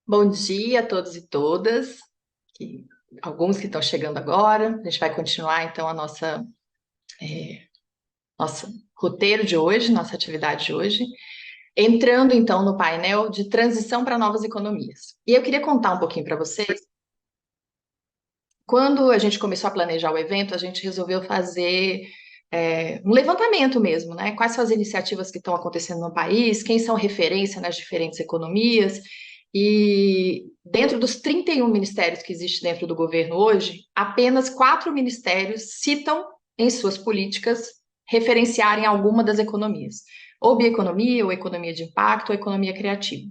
Bom dia a todos e todas, que, alguns que estão chegando agora. A gente vai continuar então a nosso roteiro de hoje, nossa atividade de hoje, entrando então no painel de transição para novas economias. E eu queria contar um pouquinho para vocês. Quando a gente começou a planejar o evento, a gente resolveu fazer um levantamento mesmo, né? Quais são as iniciativas que estão acontecendo no país, quem são referência nas diferentes economias. E dentro dos 31 ministérios que existem dentro do governo hoje, apenas 4 ministérios citam em suas políticas referenciarem alguma das economias, ou bioeconomia, ou economia de impacto, ou economia criativa.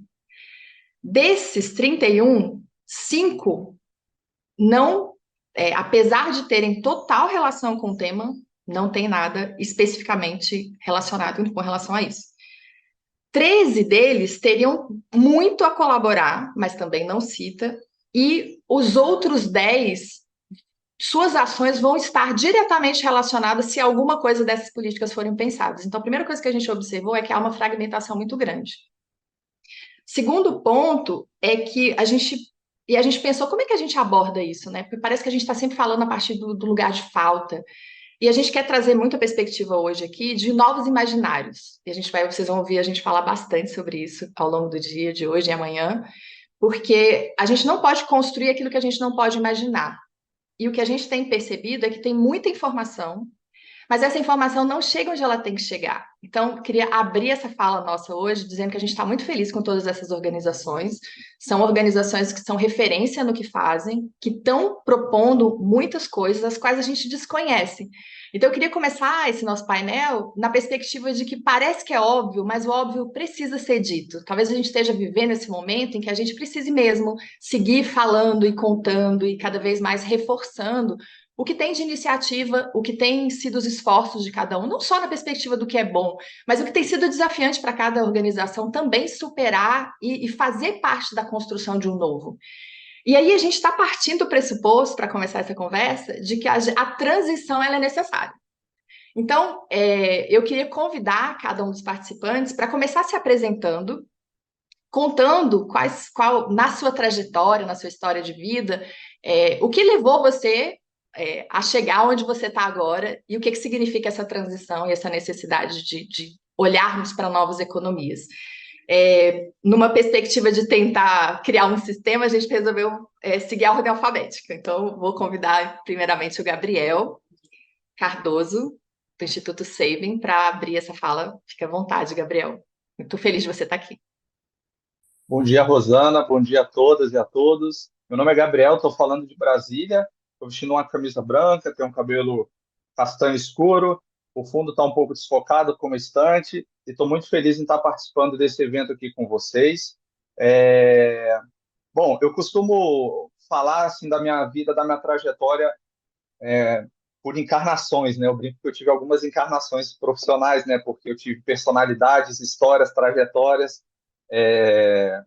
Desses 31, 5 não, apesar de terem total relação com o tema, não tem nada especificamente relacionado com relação a isso. 13 deles teriam muito a colaborar, mas também não cita, e os outros 10, suas ações vão estar diretamente relacionadas se alguma coisa dessas políticas forem pensadas. Então, a primeira coisa que a gente observou é que há uma fragmentação muito grande. Segundo ponto é que a gente pensou como é que a gente aborda isso, né? Porque parece que a gente está sempre falando a partir do lugar de falta. E a gente quer trazer muita perspectiva hoje aqui de novos imaginários. E vocês vão ouvir a gente falar bastante sobre isso ao longo do dia de hoje e amanhã, porque a gente não pode construir aquilo que a gente não pode imaginar. E o que a gente tem percebido é que tem muita informação, mas essa informação não chega onde ela tem que chegar. Então, queria abrir essa fala nossa hoje dizendo que a gente está muito feliz com todas essas organizações. São organizações que são referência no que fazem, que estão propondo muitas coisas, as quais a gente desconhece. Então, eu queria começar esse nosso painel na perspectiva de que parece que é óbvio, mas o óbvio precisa ser dito. Talvez a gente esteja vivendo esse momento em que a gente precise mesmo seguir falando e contando e cada vez mais reforçando o que tem de iniciativa, o que tem sido os esforços de cada um, não só na perspectiva do que é bom, mas o que tem sido desafiante para cada organização também superar e fazer parte da construção de um novo. E aí a gente está partindo do pressuposto, para começar essa conversa, de que a transição ela é necessária. Então, eu queria convidar cada um dos participantes para começar se apresentando, contando na sua trajetória, na sua história de vida, o que levou você a chegar onde você está agora e o que significa essa transição e essa necessidade de olharmos para novas economias. Numa perspectiva de tentar criar um sistema, a gente resolveu seguir a ordem alfabética. Então, vou convidar primeiramente o Gabriel Cardoso, do Instituto Saving, para abrir essa fala. Fique à vontade, Gabriel. Muito feliz de você estar aqui. Bom dia, Rosana. Bom dia a todas e a todos. Meu nome é Gabriel, estou falando de Brasília. Estou vestindo uma camisa branca, tenho um cabelo castanho escuro. O fundo está um pouco desfocado como estante. E estou muito feliz em estar participando desse evento aqui com vocês. É, Bom, eu costumo falar assim da minha vida, da minha trajetória por encarnações, né? Eu brinco que eu tive algumas encarnações profissionais, né? Porque eu tive personalidades, histórias, trajetórias. É,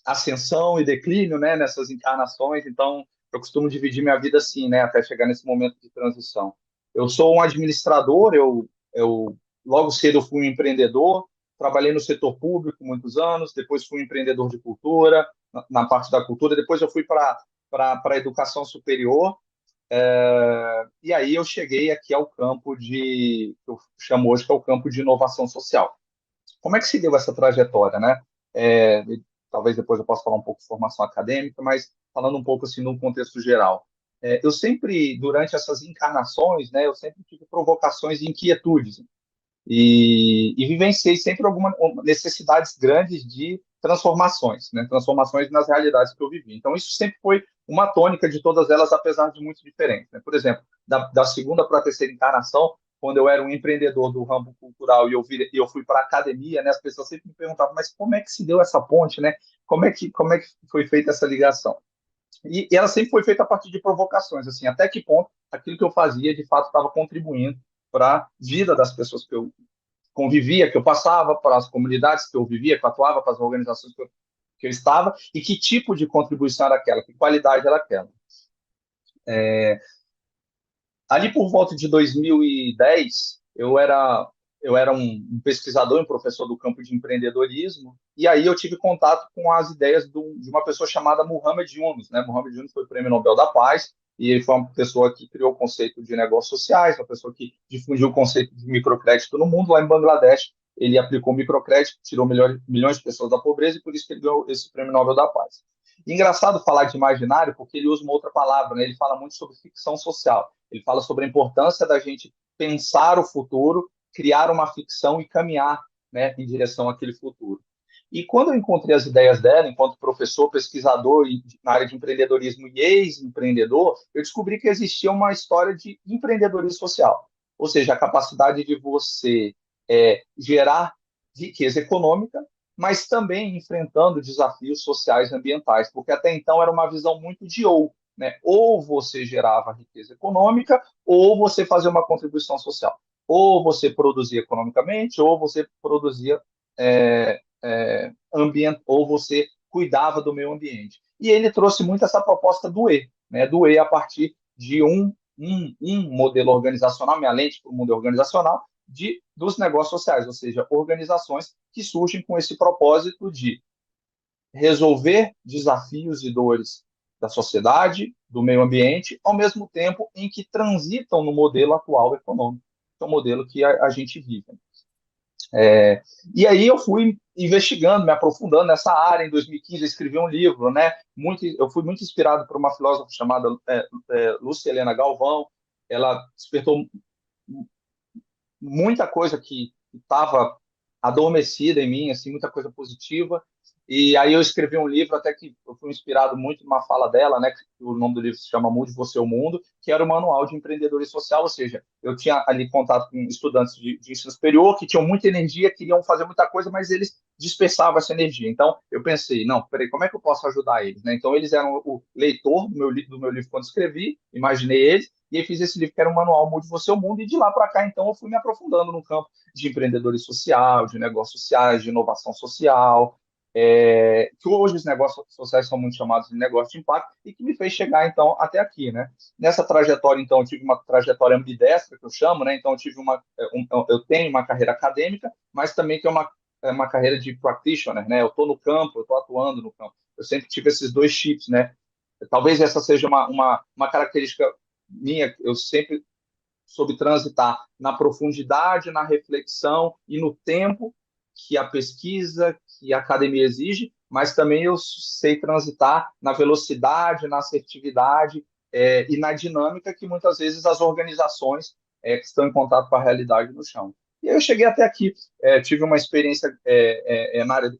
Ascensão e declínio, né, nessas encarnações. Então, eu costumo dividir minha vida assim, né, até chegar nesse momento de transição. Eu sou um administrador, eu logo cedo fui um empreendedor, trabalhei no setor público muitos anos, depois fui um empreendedor de cultura, na parte da cultura, depois eu fui para a educação superior, e aí eu cheguei aqui ao campo que eu chamo hoje que é o campo de inovação social. Como é que se deu essa trajetória, né? Talvez depois eu possa falar um pouco de formação acadêmica, mas falando um pouco assim no contexto geral. Eu sempre, durante essas encarnações, né, eu sempre tive provocações e inquietudes e vivenciei sempre algumas necessidades grandes de transformações, né, transformações nas realidades que eu vivi. Então isso sempre foi uma tônica de todas elas, apesar de muito diferentes, né? Por exemplo, da segunda para a terceira encarnação, quando eu era um empreendedor do ramo cultural e eu fui para a academia, né, as pessoas sempre me perguntavam, mas como é que se deu essa ponte, né? Como é que foi feita essa ligação? E ela sempre foi feita a partir de provocações, assim, até que ponto aquilo que eu fazia de fato estava contribuindo para a vida das pessoas que eu convivia, que eu passava, para as comunidades que eu vivia, que eu atuava, para as organizações que eu estava, e que tipo de contribuição era aquela, que qualidade era aquela. Ali por volta de 2010, eu era um pesquisador e um professor do campo de empreendedorismo, e aí eu tive contato com as ideias de uma pessoa chamada Muhammad Yunus, né? Muhammad Yunus foi Prêmio Nobel da Paz, e ele foi uma pessoa que criou o conceito de negócios sociais, uma pessoa que difundiu o conceito de microcrédito no mundo. Lá em Bangladesh, ele aplicou microcrédito, tirou milhões de pessoas da pobreza, e por isso que ele ganhou esse Prêmio Nobel da Paz. Engraçado falar de imaginário, porque ele usa uma outra palavra, né? Ele fala muito sobre ficção social. Ele fala sobre a importância da gente pensar o futuro, criar uma ficção e caminhar, né, em direção àquele futuro. E quando eu encontrei as ideias dela, enquanto professor, pesquisador na área de empreendedorismo e ex-empreendedor, eu descobri que existia uma história de empreendedorismo social, ou seja, a capacidade de você gerar riqueza econômica, mas também enfrentando desafios sociais e ambientais, porque até então era uma visão muito de né? Ou você gerava riqueza econômica, ou você fazia uma contribuição social. Ou você produzia economicamente, ou você produzia ou você cuidava do meio ambiente. E ele trouxe muito essa proposta do né? Do a partir de um modelo organizacional, minha lente para o mundo organizacional, dos negócios sociais, ou seja, organizações que surgem com esse propósito de resolver desafios e dores da sociedade, do meio ambiente, ao mesmo tempo em que transitam no modelo atual econômico, que é o modelo que a gente vive. E aí eu fui investigando, me aprofundando nessa área. Em 2015 eu escrevi um livro, né? Eu fui muito inspirado por uma filósofa chamada Lúcia Helena Galvão. Ela despertou muita coisa que estava adormecida em mim, assim, muita coisa positiva. E aí eu escrevi um livro, até que eu fui inspirado muito numa fala dela, né, que o nome do livro se chama Mude Você o Mundo, que era o manual de empreendedorismo social, ou seja, eu tinha ali contato com estudantes de ensino superior que tinham muita energia, queriam fazer muita coisa, mas eles dispersavam essa energia. Então eu pensei, não, peraí, como é que eu posso ajudar eles, né? Então eles eram o leitor do meu livro quando escrevi, imaginei eles, e aí fiz esse livro que era um manual Mude Você o Mundo, e de lá para cá, então, eu fui me aprofundando no campo de empreendedorismo social, de negócios sociais, de inovação social, que hoje os negócios sociais são muito chamados de negócio de impacto, e que me fez chegar, então, até aqui, né? Nessa trajetória, então, eu tive uma trajetória ambidestra, que eu chamo, né? Então, eu tenho uma carreira acadêmica, mas também tenho uma carreira de practitioner, né? Eu estou no campo, eu estou atuando no campo. Eu sempre tive esses dois chips, né? Talvez essa seja uma característica minha. Eu sempre soube transitar na profundidade, na reflexão e no tempo que a pesquisa, que a academia exige, mas também eu sei transitar na velocidade, na assertividade e na dinâmica que muitas vezes as organizações que estão em contato com a realidade no chão. E aí eu cheguei até aqui, tive uma experiência na área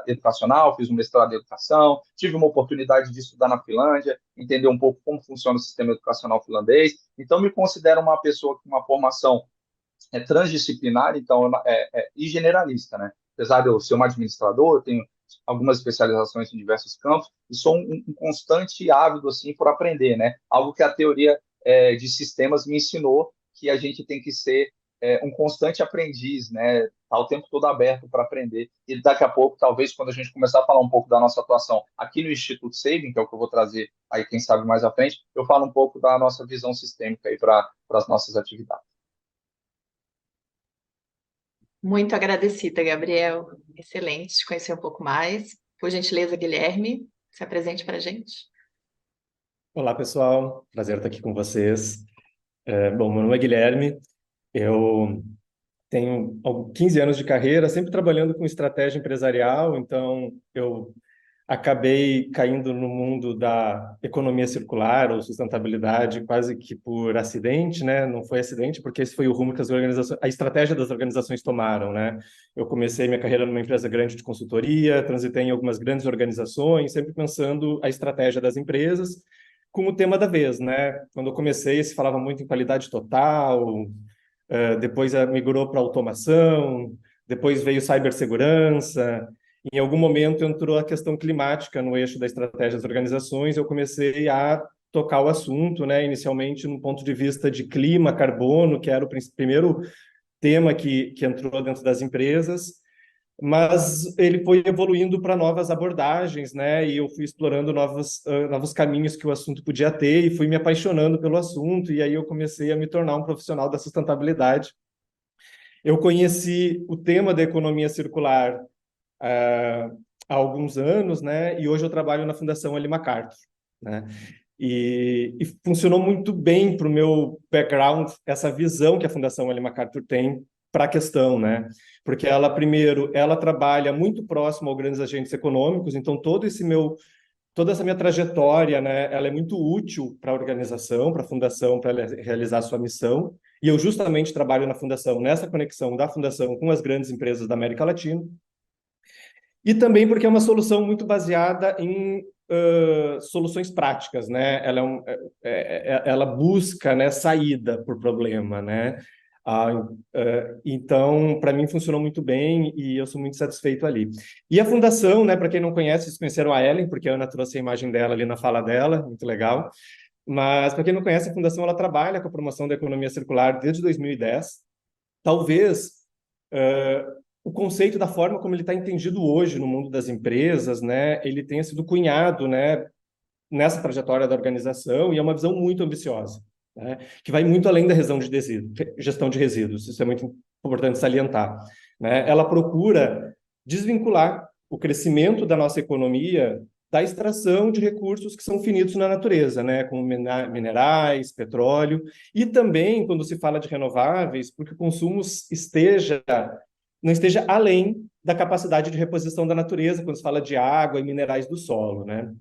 educacional, fiz um mestrado em educação, tive uma oportunidade de estudar na Finlândia, entender um pouco como funciona o sistema educacional finlandês. Então, me considero uma pessoa com uma formação transdisciplinar, então, e generalista, né? Apesar de eu ser um administrador, eu tenho algumas especializações em diversos campos e sou um constante ávido assim por aprender, né? Algo que a teoria de sistemas me ensinou, que a gente tem que ser um constante aprendiz, né? Tá o tempo todo aberto para aprender. E daqui a pouco, talvez, quando a gente começar a falar um pouco da nossa atuação aqui no Instituto Saving, que é o que eu vou trazer aí, quem sabe mais à frente, eu falo um pouco da nossa visão sistêmica aí para as nossas atividades. Muito agradecida, Gabriel. Excelente te conhecer um pouco mais. Por gentileza, Guilherme, se apresente para a gente. Olá, pessoal. Prazer estar aqui com vocês. Bom, meu nome é Guilherme. Eu tenho 15 anos de carreira, sempre trabalhando com estratégia empresarial, então eu acabei caindo no mundo da economia circular ou sustentabilidade quase que por acidente, né? Não foi acidente, porque esse foi o rumo que a estratégia das organizações tomaram, né? Eu comecei minha carreira numa empresa grande de consultoria, transitei em algumas grandes organizações, sempre pensando a estratégia das empresas com o tema da vez, né? Quando eu comecei, se falava muito em qualidade total, depois migrou para automação, depois veio cibersegurança. Em algum momento entrou a questão climática no eixo da estratégia das organizações. Eu comecei a tocar o assunto, né? Inicialmente no ponto de vista de clima, carbono, que era o primeiro tema que entrou dentro das empresas, mas ele foi evoluindo para novas abordagens, né? E eu fui explorando novos caminhos que o assunto podia ter e fui me apaixonando pelo assunto. E aí eu comecei a me tornar um profissional da sustentabilidade. Eu conheci o tema da economia circular há alguns anos, né? E hoje eu trabalho na Fundação Ellen MacArthur, né? E funcionou muito bem para o meu background essa visão que a Fundação Ellen MacArthur tem para a questão, né? Porque ela, primeiro, ela trabalha muito próximo a grandes agentes econômicos, então toda essa minha trajetória, né, ela é muito útil para a organização, para a fundação, para ela realizar a sua missão. E eu justamente trabalho na fundação, nessa conexão da fundação com as grandes empresas da América Latina. E também porque é uma solução muito baseada em soluções práticas, né? Ela busca, né, saída para o problema, né? Então, para mim funcionou muito bem e eu sou muito satisfeito ali. E a fundação, né? Para quem não conhece, vocês conheceram a Ellen, porque a Ana trouxe a imagem dela ali na fala dela, muito legal. Mas para quem não conhece, a fundação ela trabalha com a promoção da economia circular desde 2010. Talvez o conceito da forma como ele está entendido hoje no mundo das empresas, né, ele tenha sido cunhado, né, nessa trajetória da organização, e é uma visão muito ambiciosa, né, que vai muito além da gestão de resíduos. Isso é muito importante salientar, né? Ela procura desvincular o crescimento da nossa economia da extração de recursos que são finitos na natureza, né, como minerais, petróleo, e também quando se fala de renováveis, porque o consumo não esteja além da capacidade de reposição da natureza, quando se fala de água e minerais do solo, né?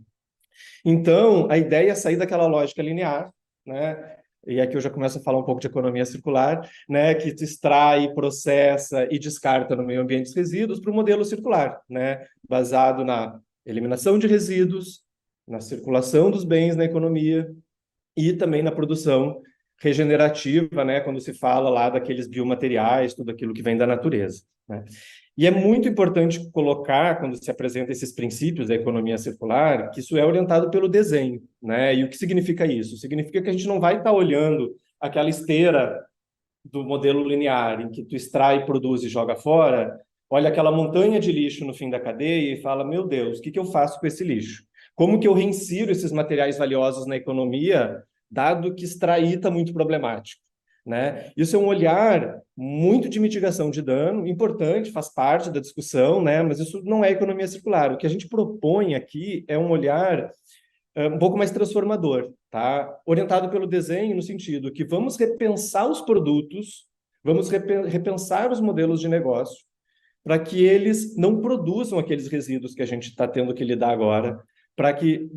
Então, a ideia é sair daquela lógica linear, né? E aqui eu já começo a falar um pouco de economia circular, né? Que extrai, processa e descarta no meio ambiente os resíduos para o modelo circular, né? Baseado na eliminação de resíduos, na circulação dos bens na economia e também na produção regenerativa, né, quando se fala lá daqueles biomateriais, tudo aquilo que vem da natureza, né? E é muito importante colocar, quando se apresenta esses princípios da economia circular, que isso é orientado pelo desenho, né? E o que significa isso? Significa que a gente não vai estar olhando aquela esteira do modelo linear, em que tu extrai, produz e joga fora, olha aquela montanha de lixo no fim da cadeia e fala, meu Deus, o que eu faço com esse lixo? Como que eu reinsiro esses materiais valiosos na economia, dado que extrair está muito problemático, né? Isso é um olhar muito de mitigação de dano, importante, faz parte da discussão, né? Mas isso não é economia circular. O que a gente propõe aqui é um olhar um pouco mais transformador, tá? Orientado pelo desenho no sentido que vamos repensar os produtos, vamos repensar os modelos de negócio para que eles não produzam aqueles resíduos que a gente está tendo que lidar agora, para que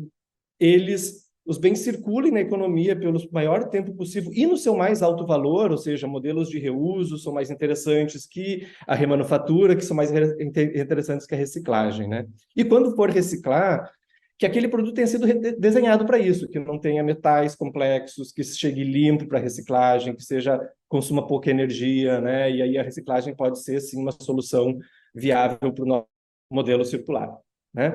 os bens circulem na economia pelo maior tempo possível e no seu mais alto valor, ou seja, modelos de reuso são mais interessantes que a remanufatura, que são mais interessantes que a reciclagem, né? E quando for reciclar, que aquele produto tenha sido desenhado para isso, que não tenha metais complexos, que chegue limpo para reciclagem, que consuma pouca energia, né? E aí a reciclagem pode ser, sim, uma solução viável para o nosso modelo circular, né?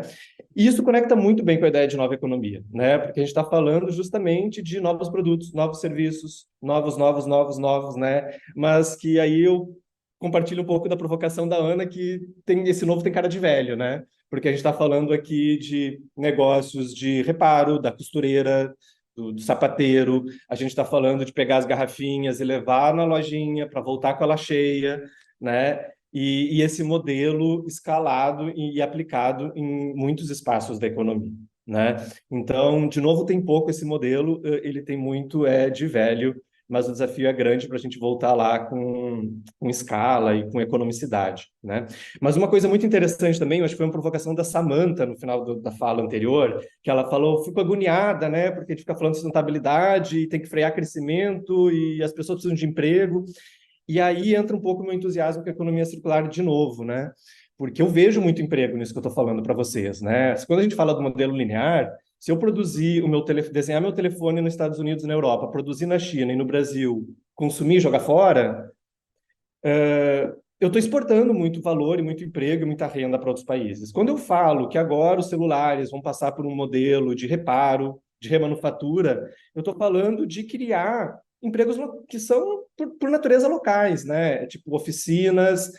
E isso conecta muito bem com a ideia de nova economia, né? Porque a gente está falando justamente de novos produtos, novos serviços, novos, né? Mas que aí eu compartilho um pouco da provocação da Ana, que esse novo tem cara de velho, né? Porque a gente está falando aqui de negócios de reparo, da costureira, do sapateiro, a gente está falando de pegar as garrafinhas e levar na lojinha para voltar com ela cheia, né? E esse modelo escalado e aplicado em muitos espaços da economia, né? Então, de novo, tem pouco esse modelo, ele tem muito de velho, mas o desafio é grande para a gente voltar lá com escala e com economicidade, né? Mas uma coisa muito interessante também, eu acho que foi uma provocação da Samantha no final da fala anterior, que ela falou, fico agoniada, né? Porque a gente fica falando de sustentabilidade e tem que frear crescimento e as pessoas precisam de emprego. E aí entra um pouco o meu entusiasmo com a economia circular de novo, né? Porque eu vejo muito emprego nisso que eu estou falando para vocês, né? Quando a gente fala do modelo linear, se eu produzir desenhar meu telefone nos Estados Unidos e na Europa, produzir na China e no Brasil, consumir e jogar fora, eu estou exportando muito valor e muito emprego e muita renda para outros países. Quando eu falo que agora os celulares vão passar por um modelo de reparo, de remanufatura, eu estou falando de criar empregos que são, por natureza, locais, né? Tipo oficinas,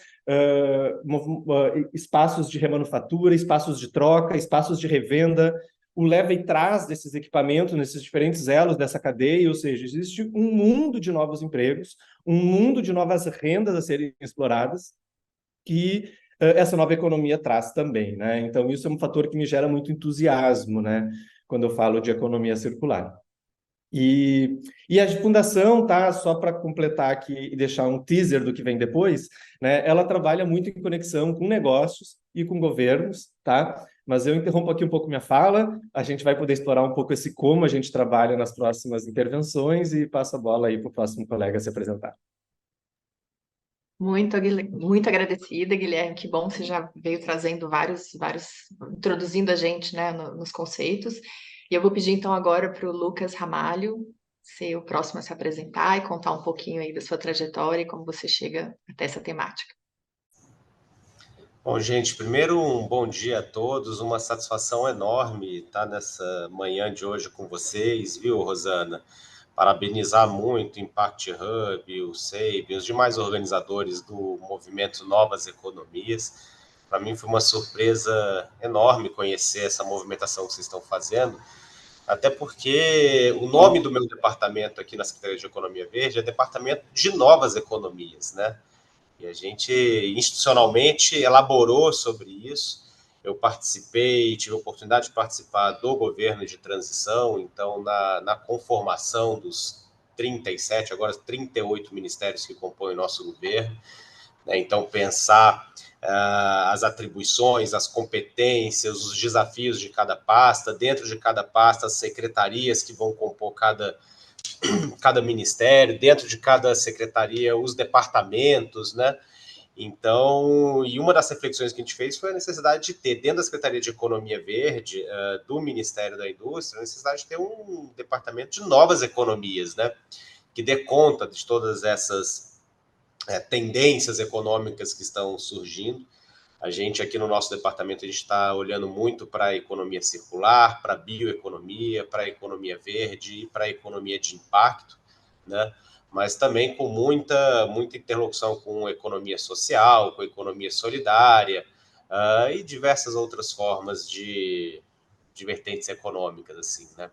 espaços de remanufatura, espaços de troca, espaços de revenda, o leva e traz desses equipamentos, nesses diferentes elos dessa cadeia, ou seja, existe um mundo de novos empregos, um mundo de novas rendas a serem exploradas, que essa nova economia traz também, né? Então, isso é um fator que me gera muito entusiasmo, né? Quando eu falo de economia circular. E a fundação, tá? Só para completar aqui e deixar um teaser do que vem depois, né? Ela trabalha muito em conexão com negócios e com governos, tá? Mas eu interrompo aqui um pouco minha fala, a gente vai poder explorar um pouco esse como a gente trabalha nas próximas intervenções e passa a bola aí para o próximo colega se apresentar. Muito agradecida, Guilherme. Que bom, você já veio trazendo vários, introduzindo a gente, né, nos conceitos. E eu vou pedir então agora para o Lucas Ramalho ser o próximo a se apresentar e contar um pouquinho aí da sua trajetória e como você chega até essa temática. Bom, gente, primeiro um bom dia a todos, uma satisfação enorme estar nessa manhã de hoje com vocês, viu, Rosana? Parabenizar muito o Impact Hub, o SEIB, os demais organizadores do movimento Novas Economias. Para mim foi uma surpresa enorme conhecer essa movimentação que vocês estão fazendo, até porque o nome do meu departamento aqui na Secretaria de Economia Verde é Departamento de Novas Economias, né? E a gente institucionalmente elaborou sobre isso. Eu participei, tive a oportunidade de participar do governo de transição, então na conformação dos 37, agora 38 ministérios que compõem o nosso governo, né? Então pensar as atribuições, as competências, os desafios de cada pasta, dentro de cada pasta, as secretarias que vão compor cada ministério, dentro de cada secretaria, os departamentos, né? Então, e uma das reflexões que a gente fez foi a necessidade de ter, dentro da Secretaria de Economia Verde, do Ministério da Indústria, a necessidade de ter um departamento de novas economias, né? Que dê conta de todas essas tendências econômicas que estão surgindo. A gente aqui no nosso departamento, a gente está olhando muito para a economia circular, para a bioeconomia, para a economia verde e para a economia de impacto, né? Mas também com muita interlocução com a economia social, com a economia solidária e diversas outras formas de vertentes econômicas, assim, né?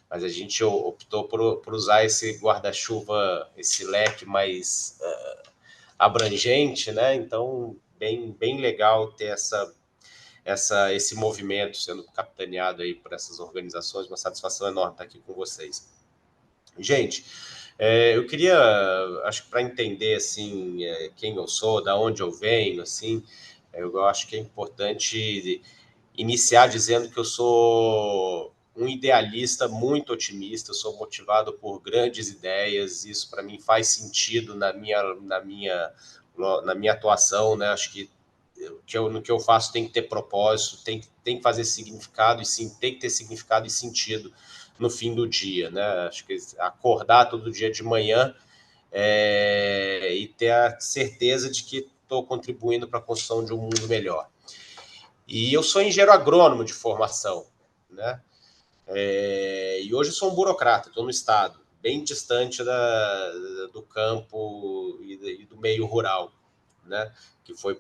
Mas a gente optou por usar esse guarda-chuva, esse leque mais abrangente, né? Então, bem legal ter esse movimento sendo capitaneado aí por essas organizações, uma satisfação enorme estar aqui com vocês. Gente, eu queria, acho que para entender assim quem eu sou, da onde eu venho, assim, eu acho que é importante iniciar dizendo que eu sou um idealista muito otimista, sou motivado por grandes ideias, isso para mim faz sentido na minha atuação, né? Acho que no que eu faço tem que ter propósito, tem que fazer significado e sim, tem que ter significado e sentido no fim do dia, né? Acho que acordar todo dia de manhã e ter a certeza de que estou contribuindo para a construção de um mundo melhor. E eu sou engenheiro agrônomo de formação, né? E hoje sou um burocrata, estou no estado, bem distante do campo e do meio rural, né? Que foi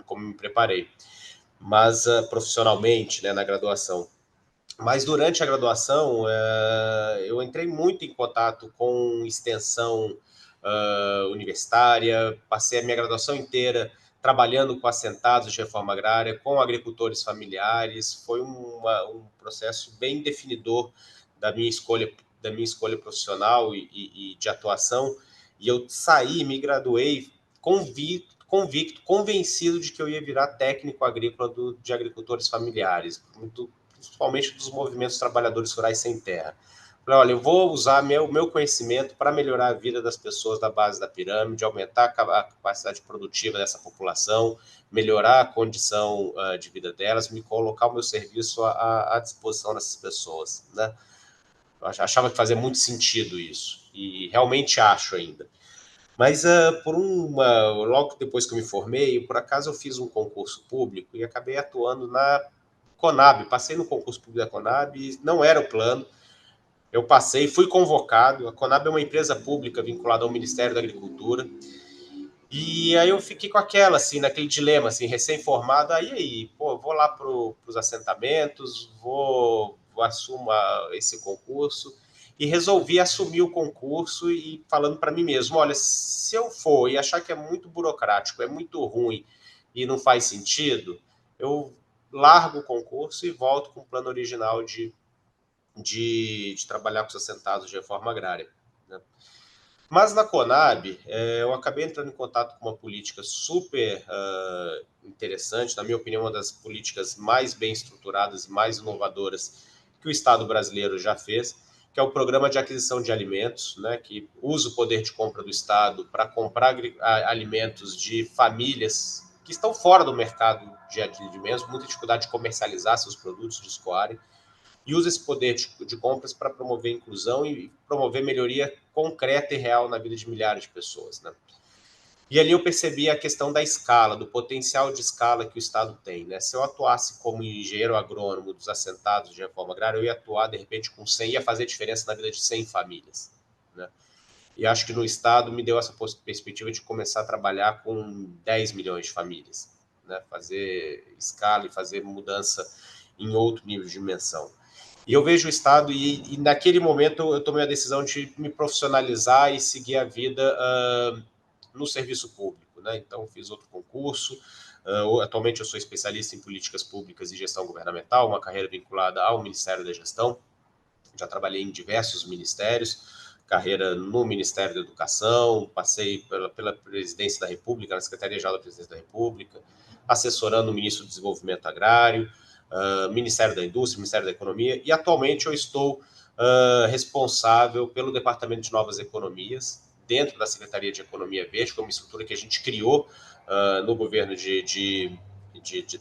como me preparei. Mas profissionalmente, né, na graduação. Mas durante a graduação, eu entrei muito em contato com extensão universitária, passei a minha graduação inteira trabalhando com assentados de reforma agrária, com agricultores familiares. Foi um processo bem definidor da minha escolha profissional e de atuação. E eu me graduei convicto, convencido de que eu ia virar técnico agrícola de agricultores familiares, principalmente dos movimentos trabalhadores rurais sem terra. Falei, olha, eu vou usar meu conhecimento para melhorar a vida das pessoas da base da pirâmide, aumentar a capacidade produtiva dessa população, melhorar a condição de vida delas, me colocar o meu serviço à disposição dessas pessoas, né? Eu achava que fazia muito sentido isso, e realmente acho ainda. Mas logo depois que eu me formei, por acaso eu fiz um concurso público e acabei atuando na Conab. Passei no concurso público da Conab, não era o plano. Eu passei, fui convocado. A Conab é uma empresa pública vinculada ao Ministério da Agricultura. E aí eu fiquei com aquela, assim, naquele dilema, assim, recém-formado. Aí, pô, vou lá para os assentamentos, vou assumo esse concurso, e resolvi assumir o concurso e falando para mim mesmo, olha, se eu for e achar que é muito burocrático, é muito ruim e não faz sentido, eu largo o concurso e volto com o plano original de trabalhar com os assentados de reforma agrária, né? Mas na Conab, eu acabei entrando em contato com uma política super interessante, na minha opinião, uma das políticas mais bem estruturadas e mais inovadoras que o Estado brasileiro já fez, que é o Programa de Aquisição de Alimentos, né, que usa o poder de compra do Estado para comprar alimentos de famílias que estão fora do mercado de alimentos, muita dificuldade de comercializar seus produtos, de escoarem, e usa esse poder de compras para promover inclusão e promover melhoria concreta e real na vida de milhares de pessoas, né? E ali eu percebi a questão da escala, do potencial de escala que o Estado tem, né? Se eu atuasse como engenheiro agrônomo dos assentados de reforma agrária, eu ia atuar, de repente, com 100, ia fazer diferença na vida de 100 famílias, né? E acho que no Estado me deu essa perspectiva de começar a trabalhar com 10 milhões de famílias, né? Fazer escala e fazer mudança em outro nível de dimensão. E eu vejo o Estado, e naquele momento eu tomei a decisão de me profissionalizar e seguir a vida no serviço público, né? Então, fiz outro concurso. Atualmente, eu sou especialista em políticas públicas e gestão governamental, uma carreira vinculada ao Ministério da Gestão. Já trabalhei em diversos ministérios, carreira no Ministério da Educação, passei pela Presidência da República, na Secretaria-Geral da Presidência da República, assessorando o Ministro do Desenvolvimento Agrário, Ministério da Indústria, Ministério da Economia, e atualmente eu estou responsável pelo Departamento de Novas Economias, dentro da Secretaria de Economia Verde, que é uma estrutura que a gente criou no governo de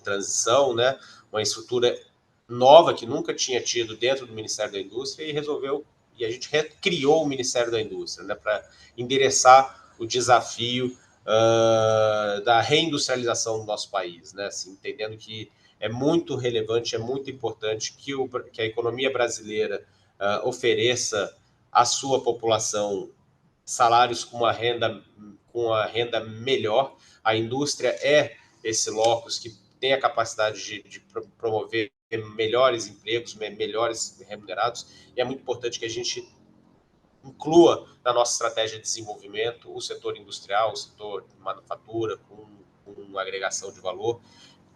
transição, né? Uma estrutura nova que nunca tinha tido dentro do Ministério da Indústria e a gente recriou o Ministério da Indústria, né, para endereçar o desafio da reindustrialização do nosso país, né, assim, entendendo que é muito relevante, é muito importante que a economia brasileira ofereça à sua população salários com a renda melhor. A indústria é esse locus que tem a capacidade de promover melhores empregos, melhores remunerados, e é muito importante que a gente inclua na nossa estratégia de desenvolvimento o setor industrial, o setor de manufatura, com agregação de valor,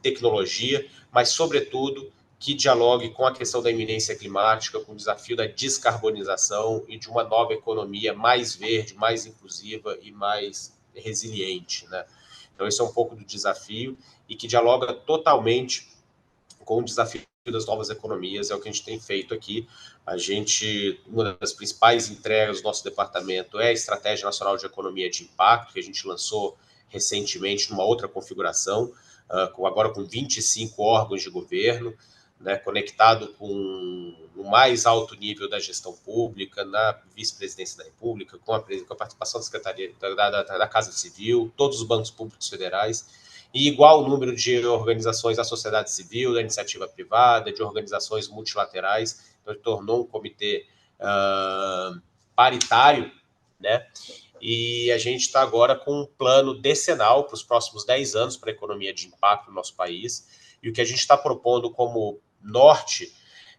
tecnologia, mas, sobretudo, que dialogue com a questão da iminência climática, com o desafio da descarbonização e de uma nova economia mais verde, mais inclusiva e mais resiliente, né? Então, esse é um pouco do desafio e que dialoga totalmente com o desafio das novas economias, é o que a gente tem feito aqui. Uma das principais entregas do nosso departamento é a Estratégia Nacional de Economia de Impacto, que a gente lançou recentemente numa outra configuração, agora com 25 órgãos de governo, né, conectado com o mais alto nível da gestão pública, na vice-presidência da República, com a participação da Secretaria da Casa Civil, todos os bancos públicos federais, e igual número de organizações da sociedade civil, da iniciativa privada, de organizações multilaterais. Então, ele tornou um comitê paritário, né? E a gente está agora com um plano decenal para os próximos 10 anos para a economia de impacto no nosso país. E o que a gente está propondo como norte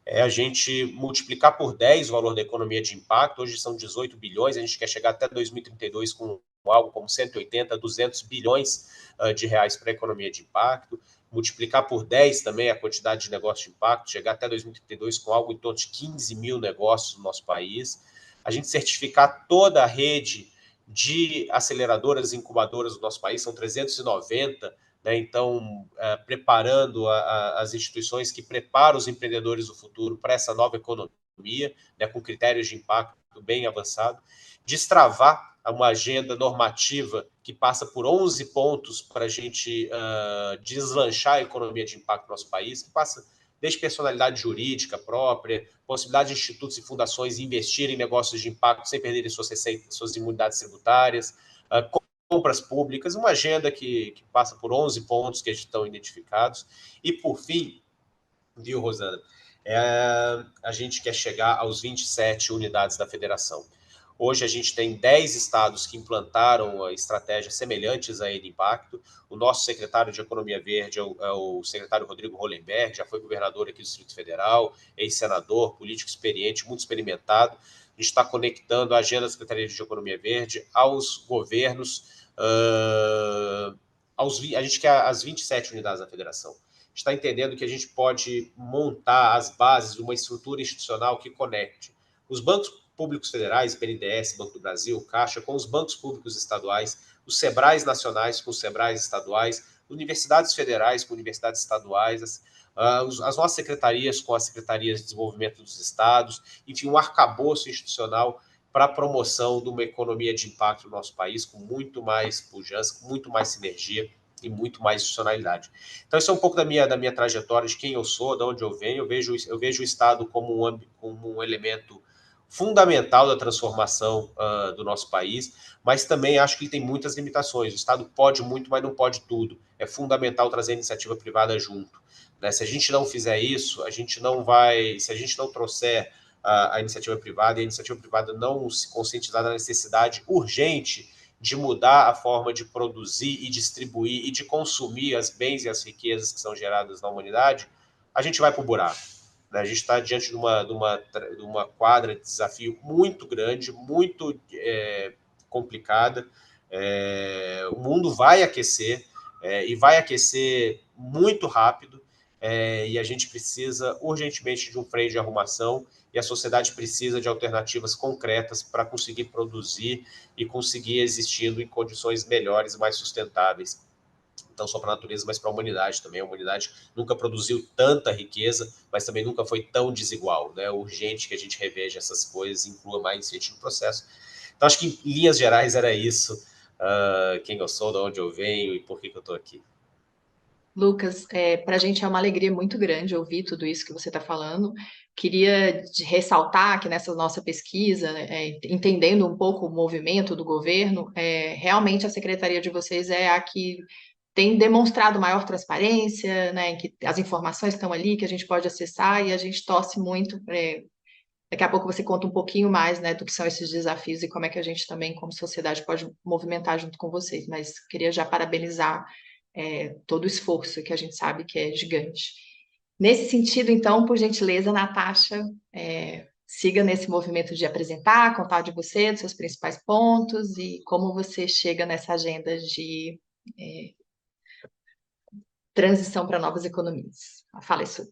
é a gente multiplicar por 10 o valor da economia de impacto. Hoje são 18 bilhões, a gente quer chegar até 2032 com algo como 180, 200 bilhões de reais para a economia de impacto. Multiplicar por 10 também a quantidade de negócios de impacto, chegar até 2032 com algo em torno de 15 mil negócios no nosso país. A gente certificar toda a rede de aceleradoras e incubadoras do nosso país, são 390, né? Então, preparando as instituições que preparam os empreendedores do futuro para essa nova economia, né, com critérios de impacto bem avançado, destravar uma agenda normativa que passa por 11 pontos para a gente deslanchar a economia de impacto no nosso país, que passa desde personalidade jurídica própria, possibilidade de institutos e fundações investirem em negócios de impacto sem perderem suas imunidades tributárias, compras públicas, uma agenda que passa por 11 pontos que estão identificados. E, por fim, viu, Rosana, a gente quer chegar aos 27 unidades da federação. Hoje a gente tem 10 estados que implantaram estratégias semelhantes a Impacto. O nosso secretário de Economia Verde é o secretário Rodrigo Hollenberg, já foi governador aqui do Distrito Federal, ex-senador, político experiente, muito experimentado. A gente está conectando a agenda da Secretaria de Economia Verde aos governos, a gente quer as 27 unidades da federação. A gente está entendendo que a gente pode montar as bases de uma estrutura institucional que conecte os bancos públicos federais, BNDES, Banco do Brasil, Caixa, com os bancos públicos estaduais, os SEBRAES nacionais com os SEBRAES estaduais, universidades federais com universidades estaduais, as nossas secretarias com as secretarias de desenvolvimento dos estados, enfim, um arcabouço institucional para a promoção de uma economia de impacto no nosso país, com muito mais pujança, com muito mais sinergia e muito mais institucionalidade. Então, isso é um pouco da minha trajetória, de quem eu sou, de onde eu venho. Eu vejo o Estado como um elemento fundamental da transformação do nosso país, mas também acho que ele tem muitas limitações. O Estado pode muito, mas não pode tudo. É fundamental trazer a iniciativa privada junto, né? Se a gente não fizer isso, a gente não vai... Se a gente não trouxer a iniciativa privada, e a iniciativa privada não se conscientizar da necessidade urgente de mudar a forma de produzir e distribuir e de consumir os bens e as riquezas que são geradas na humanidade, a gente vai para o buraco. A gente está diante de uma quadra de desafio muito grande, muito complicada. O mundo vai aquecer, e vai aquecer muito rápido, e a gente precisa urgentemente de um freio de arrumação, e a sociedade precisa de alternativas concretas para conseguir produzir e conseguir existindo em condições melhores e mais sustentáveis, não só para a natureza, mas para a humanidade também. A humanidade nunca produziu tanta riqueza, mas também nunca foi tão desigual, né? É urgente que a gente reveja essas coisas e inclua mais gente no processo. Então, acho que, em linhas gerais, era isso. Quem eu sou, de onde eu venho e por que eu estou aqui. Lucas, para a gente é uma alegria muito grande ouvir tudo isso que você está falando. Queria ressaltar que nessa nossa pesquisa, entendendo um pouco o movimento do governo, realmente a secretaria de vocês é a que tem demonstrado maior transparência, né, em que as informações estão ali, que a gente pode acessar, e a gente torce muito. Daqui a pouco você conta um pouquinho mais, né, do que são esses desafios e como é que a gente também, como sociedade, pode movimentar junto com vocês. Mas queria já parabenizar todo o esforço que a gente sabe que é gigante. Nesse sentido, então, por gentileza, Natasha, siga nesse movimento de apresentar, contar de você, dos seus principais pontos e como você chega nessa agenda de transição para novas economias. Fala isso.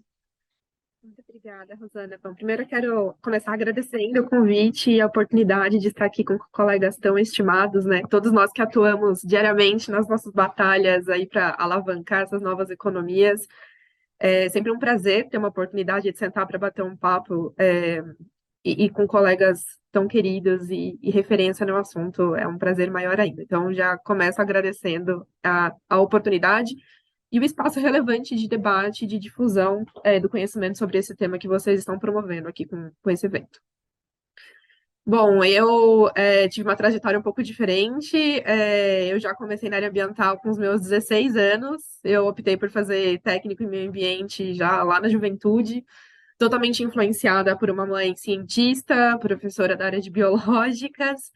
Muito obrigada, Rosana. Bom, primeiro eu quero começar agradecendo o convite e a oportunidade de estar aqui com colegas tão estimados, né? Todos nós que atuamos diariamente nas nossas batalhas aí para alavancar essas novas economias. É sempre um prazer ter uma oportunidade de sentar para bater um papo e com colegas tão queridos e referência no assunto. É um prazer maior ainda. Então, já começo agradecendo a oportunidade e o espaço relevante de debate, de difusão do conhecimento sobre esse tema que vocês estão promovendo aqui com esse evento. Bom, eu tive uma trajetória um pouco diferente. Eu já comecei na área ambiental com os meus 16 anos. Eu optei por fazer técnico em meio ambiente já lá na juventude, totalmente influenciada por uma mãe cientista, professora da área de biológicas.